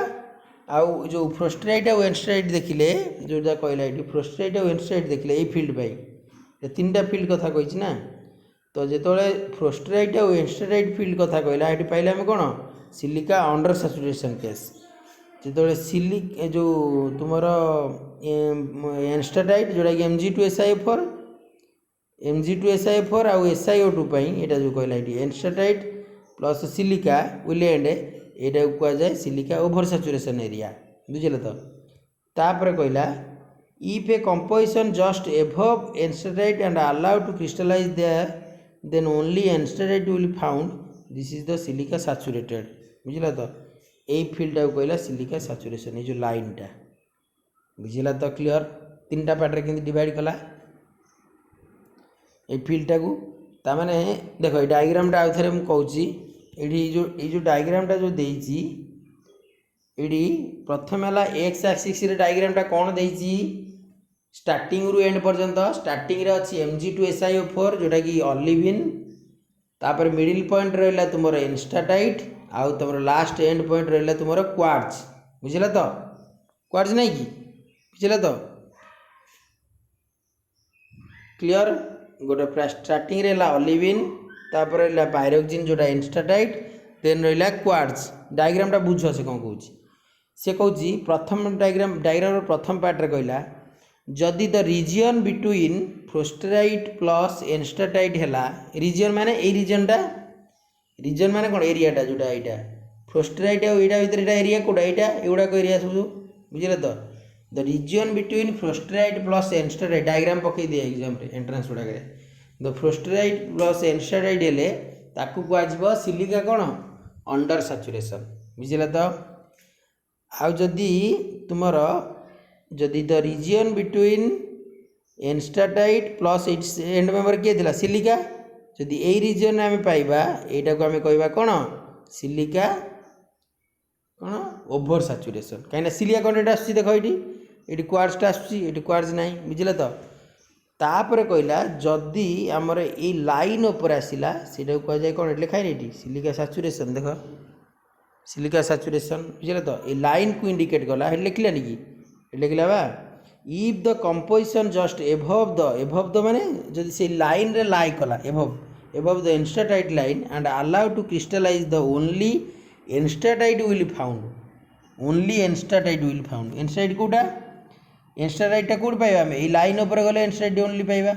आउ जो फ्रोस्टेराइट और एनस्टाटाइट देखिले जोटा कहला ये फ्रोस्टेराइट और एनस्टाटाइट देखिले ये फील्ड पाई तीन टा फील्ड कथा कही ना तो जिते फ्रोस्टेराइट और एनस्टाटाइट फील्ड कथा कहला ये पाइले आम कौन सिलिका अंडर सैचुरेशन केस जो सिलिक जो तुम एनस्टाटाइट जोटा कि Mg2SiO4 Mg2SiO4 आउ SiO2 यहाँ जो कहला ये enstatite plus silica will end यहाँ को कहुए सिलिका ओभर सैचुरेशन एरिया बुझे तो तापर कहला if a composition just above enstatite and allow to crystallise there then only enstatite will found this is the silica saturated बुझला तो यही फील्ड को कहला सिलिका सैचुरेशन ये जो लाइन टा बुझला तो क्लियर तीन टा पार्ट के डिवाइड कला ये फील्ड टाकू ताने देख ये डायग्राम टा आउ थे मुझे ये जो डायग्राम टा जो देइछि ये प्रथम है एक्स एक्सिस डायग्राम टा कौन देइछि स्टार्टिंग रु एंड पर्यंत स्टार्टिंग रे अच्छी Mg2SiO4 जोटा कि ऑलिविन तापर मिडिल पॉइंट रहा तुम एनस्टाटाइट आउ तुम लास्ट एंड पॉइंट रहा तुम क्वार्ट्ज बुझला तो क्वार्ट्ज नहीं कि बुझला तो क्लियर गोटे स्टार्टिंग रहा ऑलिविन तापर रहा पायरोक्सिन जोटा एनस्टाटाइट देन रहा क्वार्ट्ज डायग्राम टा बुझ से कौन कहूँ से कहूँ प्रथम डायग्राम प्रथम पार्ट रे कहला जदि the region between forsterite plus एनस्टाटाइट है रीजन माने ए रीजन माने कौन एरियाटा जोटा यहाँ फ्रोस्टेराइट और यहाँ भर एरिया कौटा यहाँ एगुड़ाक एरिया सब बुझे तो the region between forsterite plus enstatite diagram पकई दिए एग्जाम एंट्रांस गुड़ाक द फ्रोस्टेराइट प्लस एनस्टाटाइट हेले ताकू कह सिलिका कौन अंडर सैचुरेशन बुझे तो आउ जदि तुमर जदि the region between enstatite plus its end member किए थिला सिलिका जदि यही रीजन आम पाइबा यहाँ को आम कहवा कौन सिलिका कौन ओभर सैचुरेशन कहीं सिलिका कंटेंट आस देख ये क्वार्ट्ज आसुच्ची क्वार्ट्ज ना बुझे तो तापर कहला जदि आमर ये लाइन उपर आसला से कहुए कौन लिखाई ये सिलिका सैचुरेशन देख सिलिका सैचुरेशन बुझे तो ये लाइन को इंडिकेट कला लिखलानी कि लिखला बा if the composition just above the माने जदि से लाइन रे लाई कला above the enstatite line and allow to crystallise the only enstatite will found enstatite कोटा एनस्टाटाइटा कौट पाइबा आम ये लाइन उपर गले एनस्टाटाइट ओनली पाइबा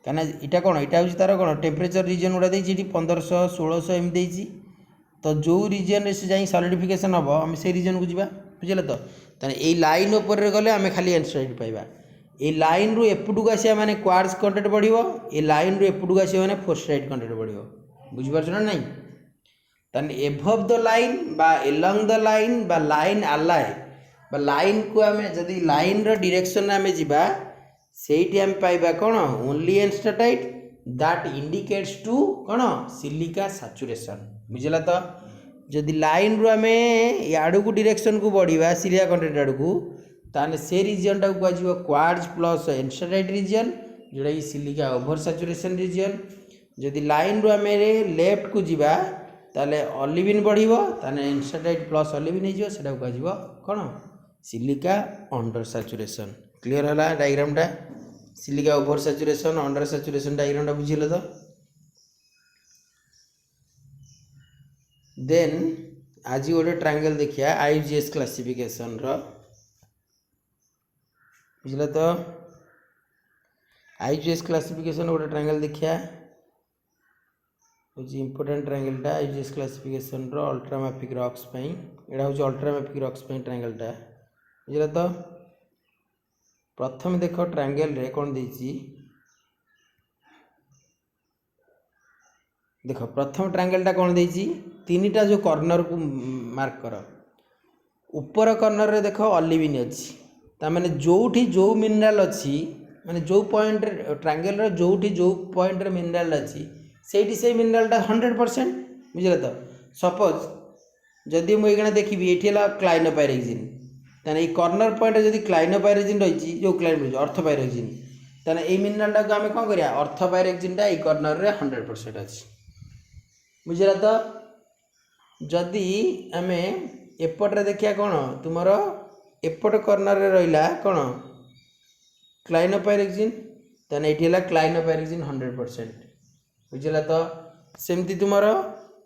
कहीं यहाँ कौन यहाँ हूँ तार कौन टेम्परेचर रिजन गुड़ा देती 1500 1600 एमती तो जो रिजन से जाए सॉलिडिफिकेशन हम आम से रिजन को जावा बुझे तो ये लाइन उपर गले आम खाली एनस्टाटाइट पाइबा ये लाइन रु एपटू आसा माने क्वार्ट्ज कंटेंट बढ़ियो ये लाइन रु एपटू आसा माने फ्रोस्टेराइट कंटेंट बढ़ियो बुझिपारछ ना नहीं ताने एभव द लाइन बा एलंग द लाइन बा लाइन अलाय बा लाइन को आम जदि लाइन रो डायरेक्शन आम जीवा सेठी आम पाइबा कौन ओनली एनस्टाटाइट दैट इंडिकेट्स टू कौन सिलिका सैचुरेशन बुझला तो जदि लाइन रु आम याड़ को डायरेक्शन को बढ़िया सिलिका कंटेंट आड़ को ताने से रिजन टाक कह क्वार्ट्ज प्लस एनस्टाटाइट रिजन जोटा कि सिलिका ओभर सैचुरेशन रिजन जदि लाइन रु आम लेफ्ट को जीवा ताले ऑलिविन बढ़िबो ताने एनस्टाटाइट प्लस ऑलिविन हो सेटा कह कौन सिलिका अंडर सैचुरेशन क्लियर है डायग्राम टा silica over saturation under saturation diagram टा बुझिले तो देन आज गोटे ट्रायंगल देखिया IUGS क्लासिफिकेशन रो बुझल तो आईजीएस क्लासिफिकेशन गोटे ट्रायंगल देखिया हूँ इंपोर्टेंट ट्रायंगलटा आईजीएस क्लासिफिकेशन रो अल्ट्रामेफिक रॉक्स पई एडा हूँ अल्ट्रामेफिक रॉक्स पई ट्रायंगलटा बुझल तो प्रथम देख ट्रायंगल रे कौन देछि देख प्रथम ट्रायंगलटा कौन देछि तीनटा जो कॉर्नर को मार्क कर ऊपर कॉर्नर रे देख ऑलिविन अछि ता माने जोठी जो मिनरल अछि माने जो पॉइंट ट्रायंगल रे जोठी जो पॉइंट रे मिनरल अछि सेठी से मिनरलटा 100% बुझले तो सपोज जदि मु एगना देखिबि एठी हला क्लाइनोपायरेक्सिन ताने ए कॉर्नर पॉइंट जदि क्लाइनोपायरेक्सिन रहिछि जो क्लाइन अर्थोपायरेक्सिन ताने ए मिनरलटा को हमें कोन करिया अर्थोपायरेक्सिनटा ए कॉर्नर रे 100% अछि बुझला तो जदि आमे एपटे देखिया कौन तुमर एपट कॉर्नर रे रहिला कौन क्लाइनोपायरेक्सिन ताने एठी हला क्लाइनोपायरेक्सिन 100% बुझला तो सेमती तुमर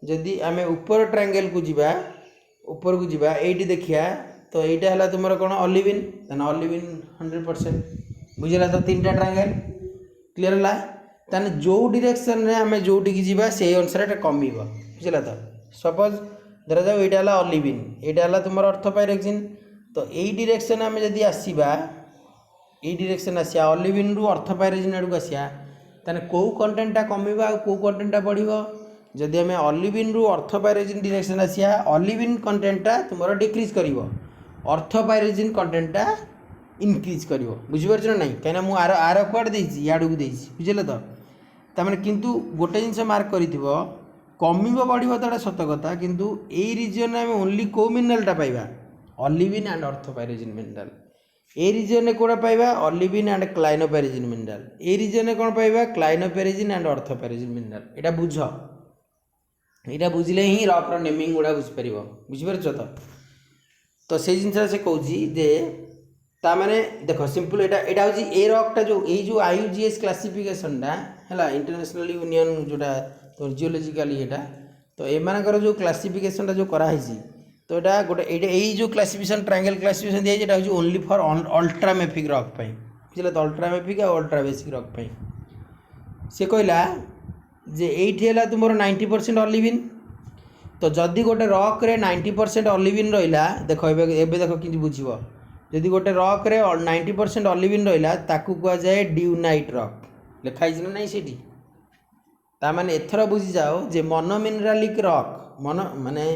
जदि आमे ऊपर ट्रायंगल को जिबा ऊपर को जिबा एठी देखिया तो एटा हला तुमर कौन ऑलिविन ताने ऑलिविन 100% बुझला तो तीनटा ट्रायंगल क्लियर हला ताने जो डायरेक्शन रे आमे जोटी की जिबा से अनुसार एटा कमिबो बुझला तो सपोज धरा जाओ एटा हला ऑलिविन एटा हला तुमर अर्थोपायरेक्सिन तो एई डायरेक्शन आमे जदि आसीबा एई डायरेक्शन आसिया ऑलिविन रु अर्थोपायरेक्सिन आडू आसिया ताने को कंटेंटटा कमिबा आ को कंटेंटटा बढ़िबो जदि आमे ऑलिविन रु अर्थोपायरेक्सिन डायरेक्शन आसिया ऑलिविन कंटेंटटा तुमर डिक्रीज करिवो अर्थोपायरेक्सिन कंटेंटटा इनक्रीज करिवो बुझि परछ ना नहीं काना मु आर क्वाड देछि याडू को देछि बुझले तो तामाने किंतु गोटे जिनस मार्क करिथिबो कमिबो बढ़िबो तो सत कथा किंतु एई रीजन आमे ओनली को मिनरलटा पाइबा ऑलिविन एंड अर्थोपायरेक्सिन मिनरल ए रीजन कोड़ा पाइबा ऑलिविन एंड क्लाइनोपायरेक्सिन मिनरल ए रीजन कोन पाइबा क्लाइनोपायरेक्सिन एंड अर्थोपायरेक्सिन मिनरल एटा बुझ एटा बुझले ही रॉक रो नेमिंग गुडा बुझ परिबो बुझ परछ तो से जिनस से कहूची जे ता माने देखो सिंपल एटा एटा होची ए रॉकटा जो ए जो आईयूजीएस क्लासिफिकेशनटा हला इंटरनेशनल यूनियन जोटा तो जियोलॉजिकली एटा तो एमानकर जो क्लासिफिकेशनटा जो करा हिची तो एटा गोटे एटा एई जो क्लासिफिकेशन ट्रायंगल क्लासिफिकेशन दिया जेटा होची ओनली फॉर अल्ट्रामेफिक रॉक पई बुझले तो अल्ट्रामेफिक आ अल्ट्रा बेसिक रॉक पई से कहला जे एठी हला तुमरो 90% ऑलिविन तो जदि गोटे रॉक रे 90% ऑलिविन रहिला देखो एबे देखो कि बुझिबो जदि गोटे रॉक रे 90% ऑलिविन रहिला ताकू कुआ जाए ड्यूनाइट रॉक लिखाई ना नहीं सेठी ता माने एथरा बुझी जाओ जे मोनोमिनरालिक रॉक मोनो माने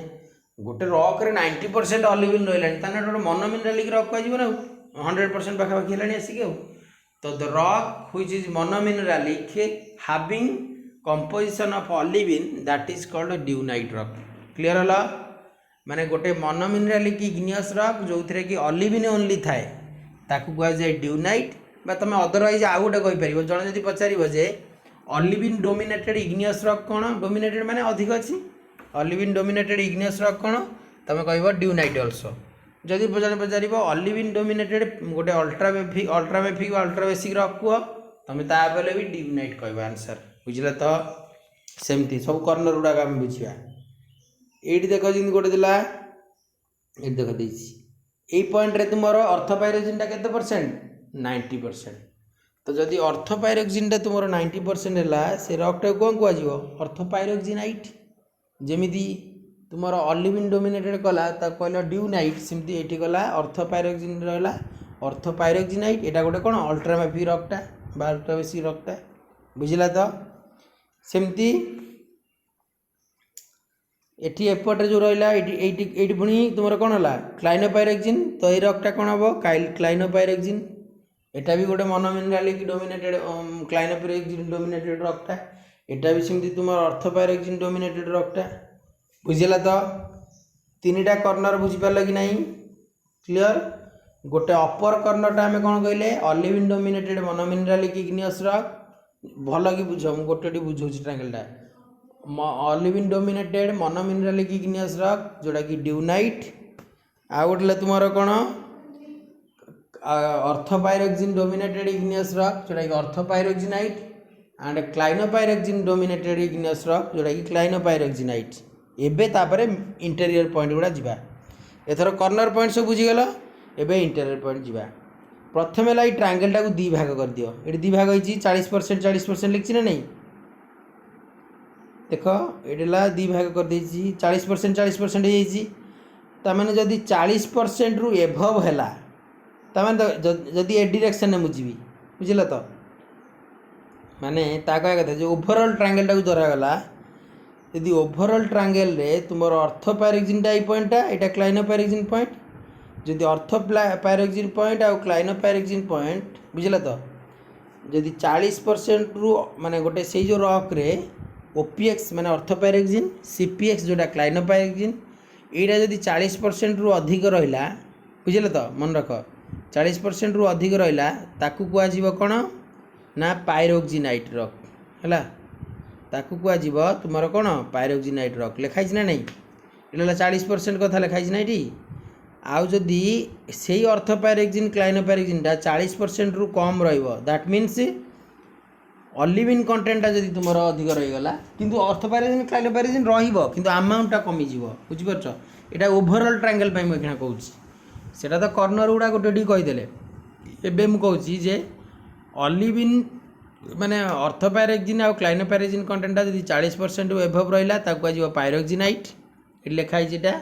गोटे रॉक रे 90% ऑलिविन रहिलानी ताने गोटे मोनोमिनरालिक रॉक कह जीवो ना 100% पाखा पाखी हेलानी आसी के तो the rock which is monomineralic having composition of olivine that is called dunite rock clear होला माने गोटे मोनोमिनरालिक इग्नियस रॉक जो थरे कि ऑलिविन ओनली थाए ताकू कह जाए ड्यूनाइट बा तुम अदरवाइज आउ गोटे कहि परिबो जण जदि पचारिबो जे ऑलिविन डोमिनेटेड इग्नियस रॉक कोन डोमिनेटेड माने अधिक अछि ऑलिविन डोमिनेटेड इग्नियस रॉक कोन तुम कहबो ड्यूनाइट आल्सो जदि पचारिबो ऑलिविन डोमिनेटेड गोटे अल्ट्रामेफिक अल्ट्रा बेसिक रॉक को तुम ता बेले भी ड्यूनाइट कहबो आंसर बुझले तो सेमती सब कॉर्नर गुडा हम बुझिया एठी देखो जिन गोटे दिला एठी देखो देछि ए पॉइंट रे तुमरो अर्थोपायरेक्सिनटा केते परसेंट 90% तो जदि अर्थोपायरेक्सिनटा तुमरो 90% हैला से रॉकटा कोन को आजिवो अर्थोपायरेक्सिनाइट जेमिति तुमरो ऑलिविन डोमिनेटेड कला ता कहला ड्यूनाइट सिमति एठी कला अर्थोपायरेक्सिन रहला अर्थोपायरेक्सिनाइट एटा गोटे कोन अल्ट्रामेफिक रॉकटा बा अल्ट्राबेसिक रॉकटा बुझिला तो सेमती एटी एपटे जो रहा ये पुणी तुम कौन है क्लाइनोपायरेक्सिन तो ये रॉकटा कौन हम क्लाइनोपायरेक्सिन एटा भी गोटे मोनोमिनरालिक डोमिनेटेड क्लाइनोपायरेक्सिन डोमिनेटेड रॉकटा एटा भी सेमती तुम अर्थोपायरेक्सिन डोमिनेटेड रॉकटा बुझेला तो तीनटा कॉर्नर बुझिपार कि नहीं क्लियर गोटे अपर कॉर्नरटा आम कौन कहले ऑलिविन डोमिनेटेड मोनोमिनरालिक इग्नियस रॉक भल कि बुझ मुझे गोटे बुझाऊँ ट्रायंगलटा ऑलिविन डोमिनेटेड मोनोमिनरालिक इग्नियस रॉक जोटा कि ड्यूनाइट आ गोटे तुम कौन अर्थोपायरेक्सिन डोमिनेटेड इग्नियस रॉक जोटा कि अर्थोपायरेक्सिनाइट एंड क्लाइनोपायरेक्सिन डोमिनेटेड इग्नियस रॉक जोटा कि क्लाइनोपायरेक्सिनाइट एबे तापरे इंटेरियर पॉइंट गुड़ा जीवा एथर कॉर्नर पॉइंट सब बुझीगल एबे इंटेरियर पॉइंट जीवा प्रथम है ट्रांगेलटा को दी भाग कर दियो ये दी भाग होती 40% लिखी ना नहीं देख ये दी भाग कर दी 40% ताने जदि 40% रु एभव है ताने जदि ए डायरेक्शन में मुझे बुझल तो माने ता कह कथा जो ओभरऑल ट्रायंगल को धरागला यदि ओभरऑल ट्रायंगल रे तुमर ऑर्थो पैरेक्सिनटा ये पॉइंटटा एटा क्लाइनो पैरेक्सिन पॉइंट जदि ऑर्थो पैरेक्सिन पॉइंट आ क्लाइनो पैरेक्सिन पॉइंट बुझल तो जदि 40% रु माने गोटे से जो रॉक रे ओपीएक्स माने ऑर्थो पैरेक्सिन सीपीएक्स जोटा क्लाइनो पैरेक्सिन एटा जदि 40% रु अधिक रहिला बुझल तो मन रख 40% रु अधिक रहिला ताकू कुआ जीव कोन ना पायरोक्सिनाइट रॉक है ताकू कुआ जीव तुमर कोन पायरोक्सिनाइट रॉक लिखाई ना नहीं एटा 40% कथा लिखाई ना ये आउ जदि से अर्थ पैरेक्सिन क्लाइनो पैरेक्सिनटा 40% रु कम रहिबो दैट मीन्स ऑलिविन कंटेंटटा जदि तुमर अधिक रहीगला किंतु अर्थ पैरेक्सिन क्लाइनो पैरेक्सिन रहिबो किंतु अमाउंटटा कमी जीवो बुझि परछो एटा ओवरऑल ट्रायंगल पई मैं कहूँ सेटा तो कॉर्नर गुड़ा गोटे कहीदेले एबे मु कहूँ जे ऑलिविन माने अर्थ पैरेक्सिन आ क्लाइनो पैरेक्सिन कंटेंटटा जदि 40% एभव रहिला ताकू आज पायरोक्सिनाइट ये लिखाई जेटा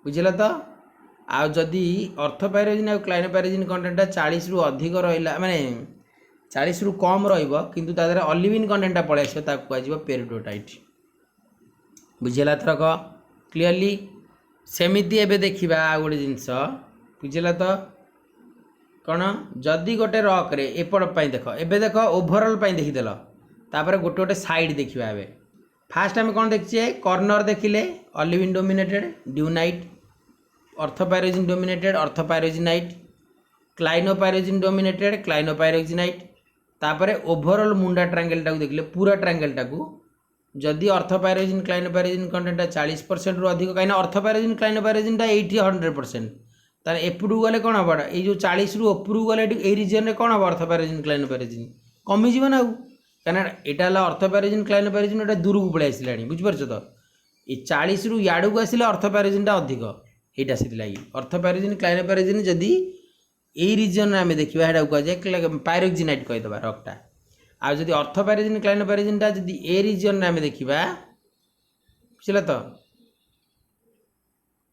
बुझल तो आ जदि अर्थ पैरेक्सिन आ क्लाइनो पैरेक्सिन कंटेंटटा 40 रु अधिक रहिला माने 40 रु कम रहिबो किंतु तादरे ऑलिविन कंटेंटटा पळे आसो ताकू आज पेरिडोटाइट बुझला थरक क्लियरली सेमिति एबे देखिबा आ गोटे जिंस बुझला तो कौन जदि गोटे रॉक रे एपट पाई देख एबे देख ओवरऑल पाई देखिदेल तापर गोटे गोटे साइड देखिबा एबे फास्ट आम कौन देखिए कॉर्नर देखिले ऑलिविन डोमिनेटेड ड्यूनाइट ऑर्थोपायरोजिन डोमिनेटेड ऑर्थोपायरोजिनाइट क्लाइनोपायरोजिन डोमिनेटेड क्लाइनोपायरोजिनाइट तापर ओवरऑल मुंडा ट्रायंगल टाको देखिले पूरा ट्रायंगल टाको जदि ऑर्थोपायरोजिन क्लाइनोपायरोजिन कंटेंटटा 40% रु अधिक कहीं ऑर्थोपायरोजिन क्लाइनोपायरोजिनटा 80-100% तार एपटू गले कौन हम ये जो 40 रु उपरू गले ये रिजन में कौन हम ऑर्थोपायरोजिन क्लाइनोपायरोजिन कमिज ना कहीं यहाँ ऑर्थोपायरोजिन क्लाइनोपायरोजिन एटा दूर को पलि आसला बुझिपार तो ये 40 रु याड़ को आसिले ऑर्थोपायरोजिनटा अधिक यहाँ से लगी ऑर्थोपायरोजिन क्लाइनोपायरोजिन जदि यही रिजन में आम देखा यहाँ कहुए पायरोक्सिनाइट कहीदेवा रॉकटा आज जदि ऑर्थोपायरोजिन क्लाइनोपायरोजिनटा जदि ए रिजन में आम देखा बुझल तो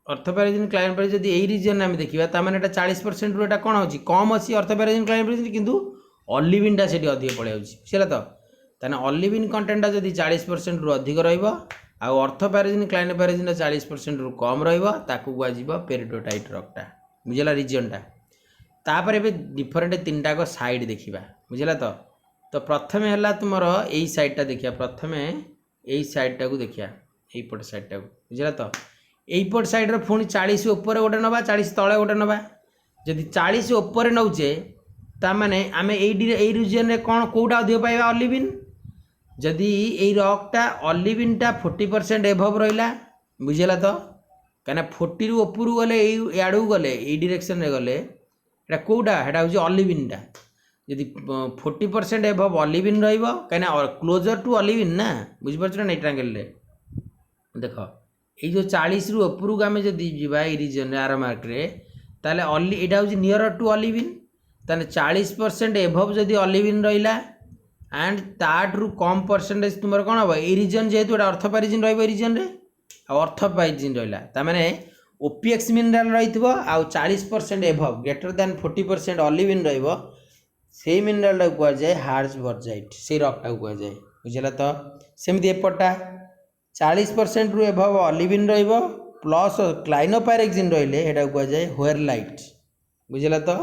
ऑर्थोपायरोजिन क्लाइनोपायरोजिन जदि यही रिजन में आम देखा ताने 40% रु कौन हो कम अच्छी ऑर्थोपायरोजिन क्लाइनोपायरोजिन किंतु ऑलिविनटा से अधिक पड़े बुझल तो ताने ऑलिविन कंटेंटटा जदि 40% रु अधिक रहिबो आ ऑर्थोपायरोजिन क्लाइनोपायरोजिनटा 40% रु कम रहिबो ताकू कुआ पेरिडोटाइट रॉकटा बुझला रिजनटा तापर एबे डिफरेंट तीनटा को साइड देखिबा बुझला तो प्रथमे हला तुमर एई साइडटा देखिया प्रथमे एई साइडटा को देखिया एई पट साइडटा को बुझला तो एई पट साइड रे पुणी 40 ऊपर गोटे नबा 40 तळे गोटे नबा जदि 40 ऊपर नौचे ता माने आमे एई रीजन रे कोन कोडा अधिक पाइबा ऑलिविन जदि एई रॉकटा ऑलिविनटा 40% एभव रहिला बुझला तो कना 40 रु ऊपर गले एई याडू गले एई डायरेक्शन रे गले एटा कोडा हेटा होची ऑलिविनटा यदि 40% एभव ऑलिविन रहिबो कना क्लोजर टू ऑलिविन ना बुझिपारछ ना ट्रायंगल रे देख ये जो 40 रु ऊपर को आम जदि जीवा ए रीजन आर मार्क रे ताले एटा होची नियर टू ऑलिविन ताने 40% एभव जदि ऑलिविन रहिला एंड ताट रु कम परसेंटेज तुमर कोन हो ए रीजन जेहेतु एटा ऑर्थोपायरोजिन रहिबो ए रीजन रे आ ऑर्थोपायरोजिन रहिला ता माने ओपीएक्स मिनरल रहितबो आ 40% एभव ग्रेटर देन 40% ऑलिविन रहिबो से मिनरल कुआ जाए हार्जबर्जाइट से रॉकटा कुआ जाए बुझला तो सेमती एपटा 40% रु एभव ऑलिविन रहिबो प्लस क्लाइनोपायरोजिन रहिले एटा कुआ जाए व्हेरलाइट बुझला तो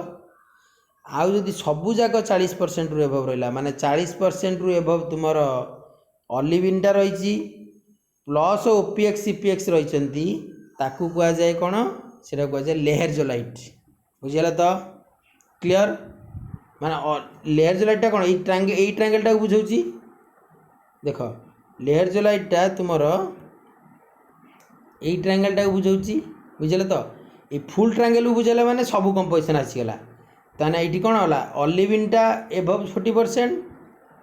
आउ जदि सबु जाक 40% रु एभव रहिला माने 40% रु एभव तुमर ऑलिविनटा रहिची प्लस ओपीएक्स सीपीएक्स रहिचंती ताकू कुआ जाए कौन सेटा कुआ जाए लेहरजोलाइट बुझला तो क्लियर माने लेहरजोलाइटा कौन यही ट्रायंगलटा बुझाऊँ देख लेहरजोलाइटा तुमर यही ट्रायंगलटा बुझाऊँ बुझल तो ये फुल ट्रायंगल बुझेला माने सब कंपोजिशन आसीगला ताने ये कौन है ऑलिविनटा एभव 40%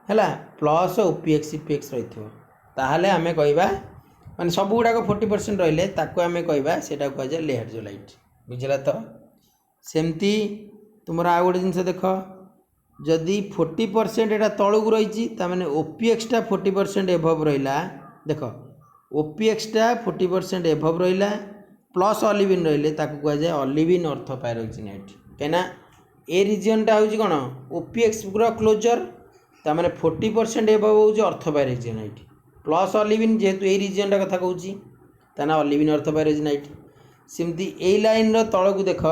है प्लस ओपीएक्स सीपीएक्स रही ताहले आमे कहबा माने सब गुड़ाक 40% रहिले ताकू आमे कहबा सेटा कहजा लेहरजोलाइट बुझला तो सेमती तुम आ गोटे जिनस देख जदि 40% एटा तलू रही मैंने ओपीएक्सटा 40% एभव रहा देख ओपीएक्सटा 40% एभव रहा प्लस अलिविन रही कह जाए अलिविन ऑर्थोपायरोक्सिनाइट कहीं ए रिजनटा हूँ कौन ओपीएक्स क्लोजर ताने 40% एभव हूँ ऑर्थोपायरोक्सिनाइट प्लस अलिविन जेहेतु ए रिजनटा कथा कहूँ ताना अलिविन ऑर्थोपायरोक्सिनाइट सेमती ए लाइन तल को देख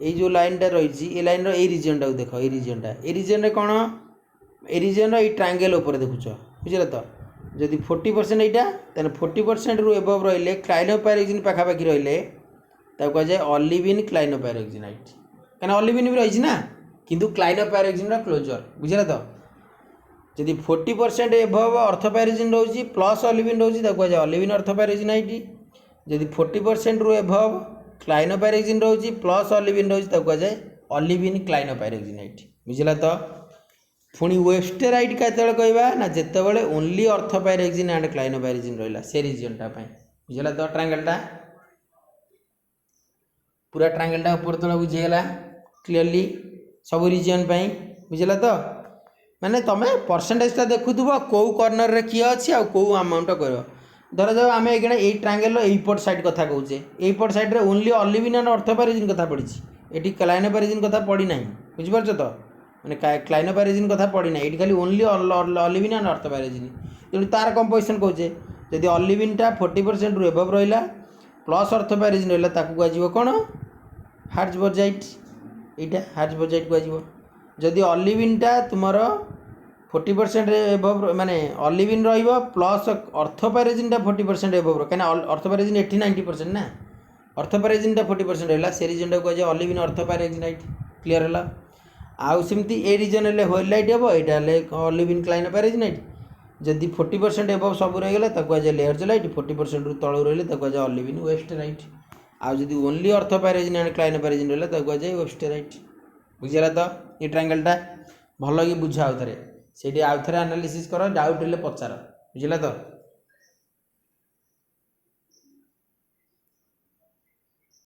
ये जो लाइनटा रही ए लाइन ए रिजनटा देख ए रिजन कौन ए रिजन ये ट्रांगल उपर देखुच बुझे तो जदि 40% यहाँ 40% रु एबव रही क्लाइनोपायरोक्सिन पाखापाखि रही कह जाए अलिविन क्लाइनोपायरोक्सिनाइट कहीं अलिविन भी रही ना किंतु क्लाइनोपायरोक्सिन क्लोजर बुझे तो जदि 40% एबव ऑर्थोपायरोक्सिन रोचे प्लस अलिविन रोचे कह जाए अलिविन ऑर्थोपायरोक्सिनाइट जदि 40% रु एबव क्लाइनोपायरोक्सिन रोचे प्लस अलिविन रोचे कह जाए अलिविन क्लाइनोपायरोक्सिनाइट बुझला तो पुणी वेबस्टेराइट केतବେଳେ कहवा ना जितेबाला ओनली ऑर्थोपायरोक्सिन एंड क्लाइनोपायरोक्सिन रहा से रिजनटा बुझला तो ट्रांगलटा पूरा ट्रांगलटा ऊपर तल बुझीगला क्लीयरली सब रिजन बुझला तो माने तुम परसेंटेजटा देखुव कौ कर्नर रे किए अच्छी आ कौ अमाउंट कर धर जाओ आम ये ट्रांगल एपट साइड कथा कहूचे एपट साइड ओनली अलिविन एंड ऑर्थोपायरोक्सिन कथा पड़ी ये क्लाइनोपायरोक्सिन कथा पड़ी ना बुझिपार तो मैंने क्लाइनोपायरोक्सिन कथा पड़ी ना ये खाली ओनली अलिविन एंड ऑर्थोपायरोक्सिन तेणु तार कंपोजिशन कहूचे जदि अलिविनटा 40% रु एबव रहा प्लस ऑर्थोपायरोक्सिन रहा कह कौन हार्ट्जबर्जाइट यहाँ हार्ट्जबर्जाइट कह जदि अलिविनटा तुमर 40% एबव माने अलिविन प्लस ऑर्थोपायरोक्सिनटा 40% एबव कहीं ऑर्थोपायरोक्सिन 80-90% ना ऑर्थोपायरोक्सिनटा 40% रहा से रिजनटा कह जाए अलिविन ऑर्थोपायरोक्सिनाइट क्लीयर है आउ सेमती ए रिजन व्हाइट लाइट हे यहाँ अलिविन क्लाइनोपायरोक्सिनाइट जदि 40% एबव सब रहीगला कह जाए लेयर्जलाइट 40% रु तलू रही कह जाए अलिविन वेबस्टेराइट आउ जदि ओनली ऑर्थोपायरोक्सिन एंड क्लाइनोपायरोक्सिन रहा कह जाए वेबस्टेराइट बुझीगला तो ये ट्रांगलटा भल कि बुझ आउ थे से आउ थे एनालिसिस कर डाउट हेल्ले पचार बुझला तो।